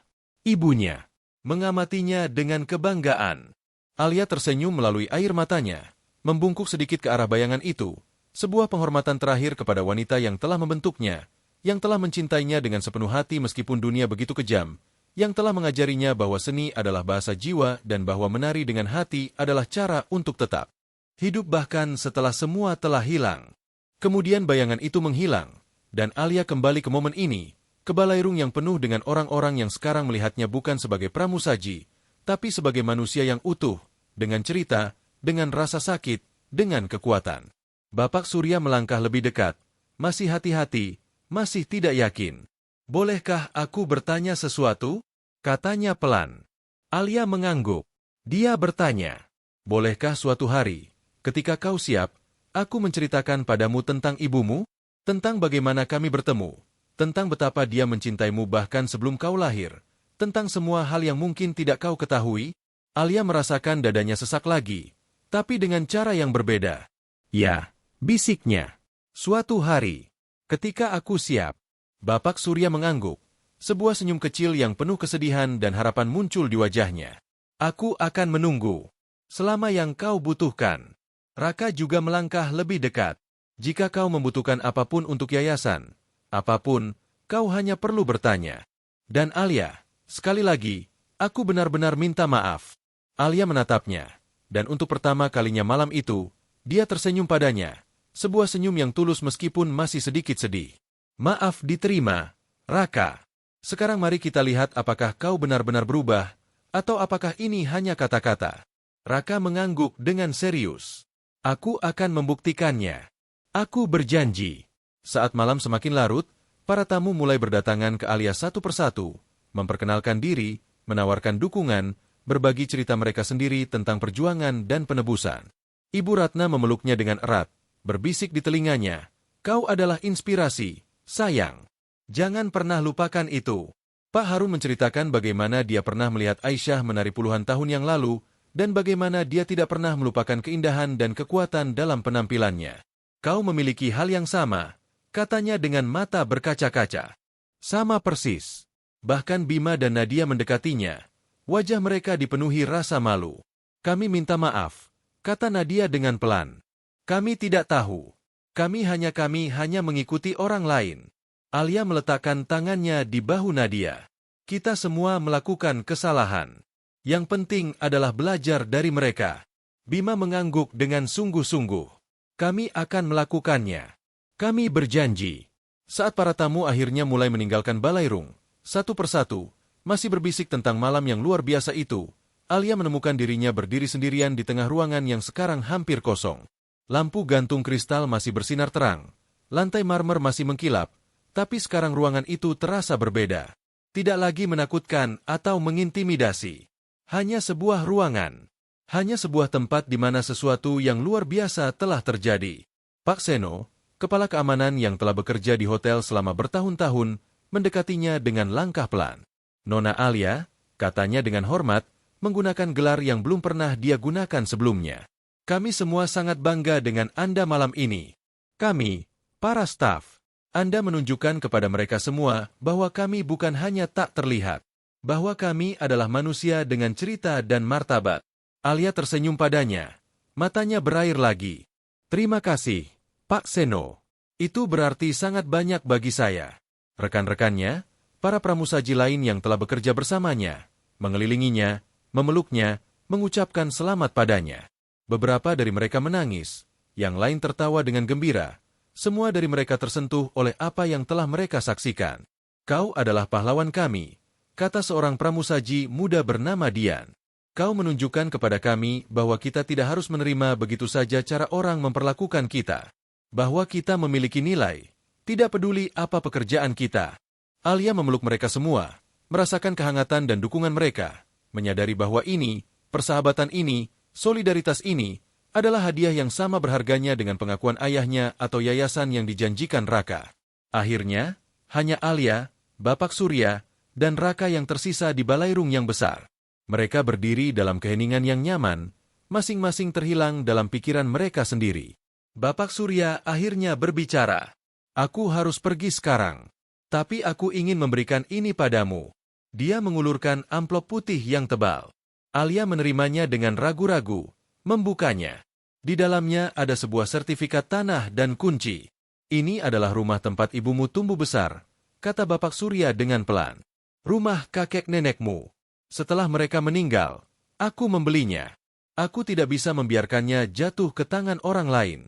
ibunya, mengamatinya dengan kebanggaan. Alia tersenyum melalui air matanya, membungkuk sedikit ke arah bayangan itu, sebuah penghormatan terakhir kepada wanita yang telah membentuknya, yang telah mencintainya dengan sepenuh hati meskipun dunia begitu kejam, yang telah mengajarinya bahwa seni adalah bahasa jiwa dan bahwa menari dengan hati adalah cara untuk tetap hidup bahkan setelah semua telah hilang. Kemudian bayangan itu menghilang, dan Alia kembali ke momen ini, ke balairung yang penuh dengan orang-orang yang sekarang melihatnya bukan sebagai pramusaji, tapi sebagai manusia yang utuh, dengan cerita, dengan rasa sakit, dengan kekuatan. Bapak Surya melangkah lebih dekat, masih hati-hati, masih tidak yakin. Bolehkah aku bertanya sesuatu? Katanya pelan. Alia mengangguk. Dia bertanya, bolehkah suatu hari, ketika kau siap, aku menceritakan padamu tentang ibumu, tentang bagaimana kami bertemu, tentang betapa dia mencintaimu bahkan sebelum kau lahir, tentang semua hal yang mungkin tidak kau ketahui? Alia merasakan dadanya sesak lagi, tapi dengan cara yang berbeda. Ya, bisiknya. Suatu hari, ketika aku siap. Bapak Surya mengangguk. Sebuah senyum kecil yang penuh kesedihan dan harapan muncul di wajahnya. Aku akan menunggu. Selama yang kau butuhkan. Raka juga melangkah lebih dekat. Jika kau membutuhkan apapun untuk yayasan, apapun, kau hanya perlu bertanya. Dan Alia, sekali lagi, aku benar-benar minta maaf. Alia menatapnya. Dan untuk pertama kalinya malam itu, dia tersenyum padanya. Sebuah senyum yang tulus meskipun masih sedikit sedih. Maaf diterima, Raka. Sekarang mari kita lihat apakah kau benar-benar berubah, atau apakah ini hanya kata-kata. Raka mengangguk dengan serius. Aku akan membuktikannya. Aku berjanji. Saat malam semakin larut, para tamu mulai berdatangan ke Alia satu persatu, memperkenalkan diri, menawarkan dukungan, berbagi cerita mereka sendiri tentang perjuangan dan penebusan. Ibu Ratna memeluknya dengan erat, berbisik di telinganya, kau adalah inspirasi. Sayang, jangan pernah lupakan itu. Pak Harun menceritakan bagaimana dia pernah melihat Aisyah menari puluhan tahun yang lalu, dan bagaimana dia tidak pernah melupakan keindahan dan kekuatan dalam penampilannya. Kau memiliki hal yang sama, katanya dengan mata berkaca-kaca. Sama persis. Bahkan Bima dan Nadia mendekatinya. Wajah mereka dipenuhi rasa malu. Kami minta maaf, kata Nadia dengan pelan. Kami tidak tahu. Kami hanya mengikuti orang lain. Alia meletakkan tangannya di bahu Nadia. Kita semua melakukan kesalahan. Yang penting adalah belajar dari mereka. Bima mengangguk dengan sungguh-sungguh. Kami akan melakukannya. Kami berjanji. Saat para tamu akhirnya mulai meninggalkan balairung, satu persatu, masih berbisik tentang malam yang luar biasa itu, Alia menemukan dirinya berdiri sendirian di tengah ruangan yang sekarang hampir kosong. Lampu gantung kristal masih bersinar terang, lantai marmer masih mengkilap, tapi sekarang ruangan itu terasa berbeda. Tidak lagi menakutkan atau mengintimidasi. Hanya sebuah ruangan. Hanya sebuah tempat di mana sesuatu yang luar biasa telah terjadi. Pak Seno, kepala keamanan yang telah bekerja di hotel selama bertahun-tahun, mendekatinya dengan langkah pelan. Nona Alia, katanya dengan hormat, menggunakan gelar yang belum pernah dia gunakan sebelumnya. Kami semua sangat bangga dengan Anda malam ini. Kami, para staf, Anda menunjukkan kepada mereka semua bahwa kami bukan hanya tak terlihat, bahwa kami adalah manusia dengan cerita dan martabat. Alia tersenyum padanya, matanya berair lagi. Terima kasih, Pak Seno. Itu berarti sangat banyak bagi saya. Rekan-rekannya, para pramusaji lain yang telah bekerja bersamanya, mengelilinginya, memeluknya, mengucapkan selamat padanya. Beberapa dari mereka menangis, yang lain tertawa dengan gembira. Semua dari mereka tersentuh oleh apa yang telah mereka saksikan. Kau adalah pahlawan kami, kata seorang pramusaji muda bernama Dian. Kau menunjukkan kepada kami bahwa kita tidak harus menerima begitu saja cara orang memperlakukan kita. Bahwa kita memiliki nilai, tidak peduli apa pekerjaan kita. Alia memeluk mereka semua, merasakan kehangatan dan dukungan mereka, menyadari bahwa ini, persahabatan ini, solidaritas ini, adalah hadiah yang sama berharganya dengan pengakuan ayahnya atau yayasan yang dijanjikan Raka. Akhirnya, hanya Alia, Bapak Surya, dan Raka yang tersisa di balairung yang besar. Mereka berdiri dalam keheningan yang nyaman, masing-masing terhilang dalam pikiran mereka sendiri. Bapak Surya akhirnya berbicara. Aku harus pergi sekarang. Tapi aku ingin memberikan ini padamu. Dia mengulurkan amplop putih yang tebal. Alia menerimanya dengan ragu-ragu, membukanya. Di dalamnya ada sebuah sertifikat tanah dan kunci. Ini adalah rumah tempat ibumu tumbuh besar, kata Bapak Surya dengan pelan. Rumah kakek nenekmu. Setelah mereka meninggal, aku membelinya. Aku tidak bisa membiarkannya jatuh ke tangan orang lain.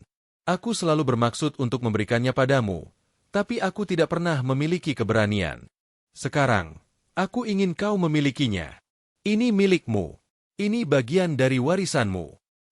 Aku selalu bermaksud untuk memberikannya padamu, tapi aku tidak pernah memiliki keberanian. Sekarang, aku ingin kau memilikinya. Ini milikmu. Ini bagian dari warisanmu.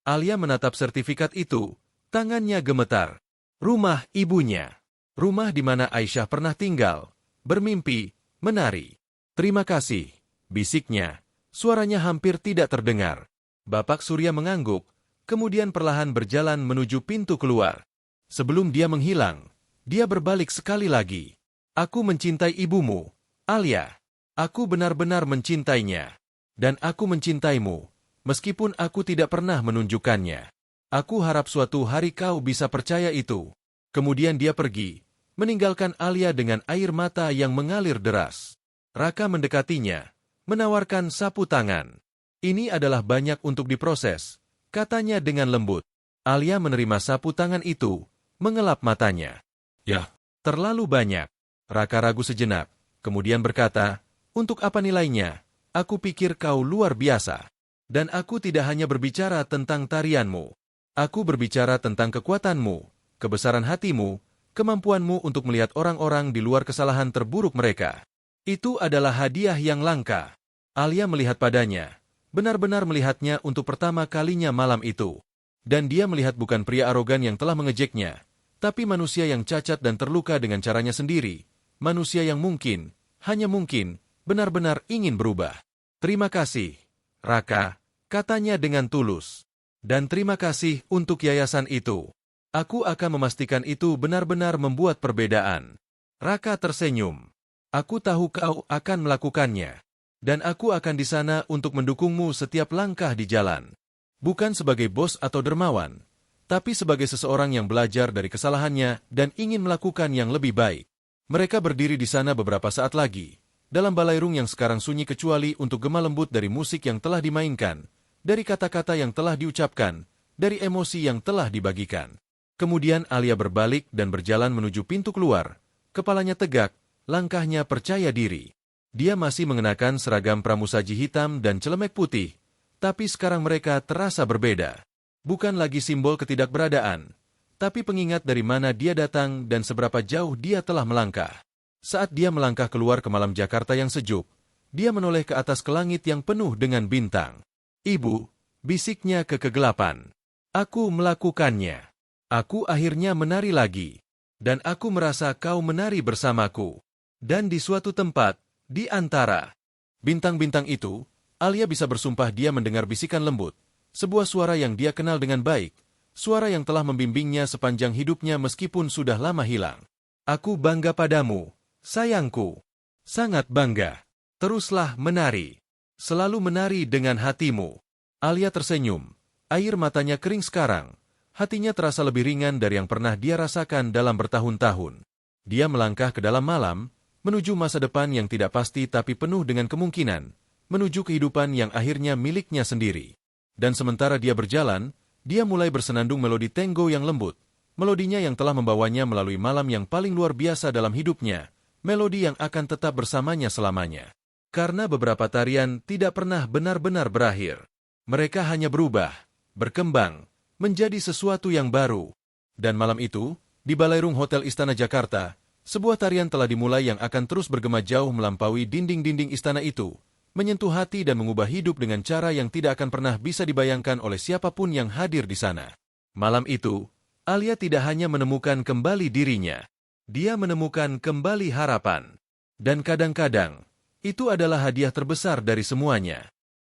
Alia menatap sertifikat itu, tangannya gemetar. Rumah ibunya. Rumah di mana Aisyah pernah tinggal, bermimpi, menari. Terima kasih, bisiknya. Suaranya hampir tidak terdengar. Bapak Surya mengangguk, kemudian perlahan berjalan menuju pintu keluar. Sebelum dia menghilang, dia berbalik sekali lagi. Aku mencintai ibumu, Alia. Aku benar-benar mencintainya. Dan aku mencintaimu, meskipun aku tidak pernah menunjukkannya. Aku harap suatu hari kau bisa percaya itu. Kemudian dia pergi, meninggalkan Alia dengan air mata yang mengalir deras. Raka mendekatinya, menawarkan sapu tangan. Ini adalah banyak untuk diproses, katanya dengan lembut. Alia menerima sapu tangan itu, mengelap matanya. Ya, terlalu banyak. Raka ragu sejenak, kemudian berkata, untuk apa nilainya? Aku pikir kau luar biasa. Dan aku tidak hanya berbicara tentang tarianmu. Aku berbicara tentang kekuatanmu, kebesaran hatimu, kemampuanmu untuk melihat orang-orang di luar kesalahan terburuk mereka. Itu adalah hadiah yang langka. Alia melihat padanya, benar-benar melihatnya untuk pertama kalinya malam itu. Dan dia melihat bukan pria arogan yang telah mengejeknya, tapi manusia yang cacat dan terluka dengan caranya sendiri. Manusia yang mungkin, hanya mungkin, benar-benar ingin berubah. Terima kasih, Raka, katanya dengan tulus. Dan terima kasih untuk yayasan itu. Aku akan memastikan itu benar-benar membuat perbedaan. Raka tersenyum. Aku tahu kau akan melakukannya. Dan aku akan di sana untuk mendukungmu setiap langkah di jalan. Bukan sebagai bos atau dermawan, tapi sebagai seseorang yang belajar dari kesalahannya dan ingin melakukan yang lebih baik. Mereka berdiri di sana beberapa saat lagi, dalam balairung yang sekarang sunyi kecuali untuk gema lembut dari musik yang telah dimainkan, dari kata-kata yang telah diucapkan, dari emosi yang telah dibagikan. Kemudian Alia berbalik dan berjalan menuju pintu keluar, kepalanya tegak, langkahnya percaya diri. Dia masih mengenakan seragam pramusaji hitam dan celemek putih, tapi sekarang mereka terasa berbeda. Bukan lagi simbol ketidakberadaan, tapi pengingat dari mana dia datang dan seberapa jauh dia telah melangkah. Saat dia melangkah keluar ke malam Jakarta yang sejuk, dia menoleh ke atas ke langit yang penuh dengan bintang. Ibu, bisiknya ke kegelapan. Aku melakukannya. Aku akhirnya menari lagi. Dan aku merasa kau menari bersamaku. Dan di suatu tempat, di antara bintang-bintang itu, Alia bisa bersumpah dia mendengar bisikan lembut, sebuah suara yang dia kenal dengan baik, suara yang telah membimbingnya sepanjang hidupnya meskipun sudah lama hilang. Aku bangga padamu, sayangku. Sangat bangga. Teruslah menari. Selalu menari dengan hatimu. Alia tersenyum. Air matanya kering sekarang. Hatinya terasa lebih ringan dari yang pernah dia rasakan dalam bertahun-tahun. Dia melangkah ke dalam malam, menuju masa depan yang tidak pasti tapi penuh dengan kemungkinan, menuju kehidupan yang akhirnya miliknya sendiri. Dan sementara dia berjalan, dia mulai bersenandung melodi tango yang lembut, melodinya yang telah membawanya melalui malam yang paling luar biasa dalam hidupnya, melodi yang akan tetap bersamanya selamanya. Karena beberapa tarian tidak pernah benar-benar berakhir. Mereka hanya berubah, berkembang, menjadi sesuatu yang baru. Dan malam itu, di balairung Hotel Istana Jakarta, sebuah tarian telah dimulai yang akan terus bergema jauh melampaui dinding-dinding istana itu, menyentuh hati dan mengubah hidup dengan cara yang tidak akan pernah bisa dibayangkan oleh siapapun yang hadir di sana. Malam itu, Alia tidak hanya menemukan kembali dirinya, dia menemukan kembali harapan. Dan kadang-kadang, itu adalah hadiah terbesar dari semuanya.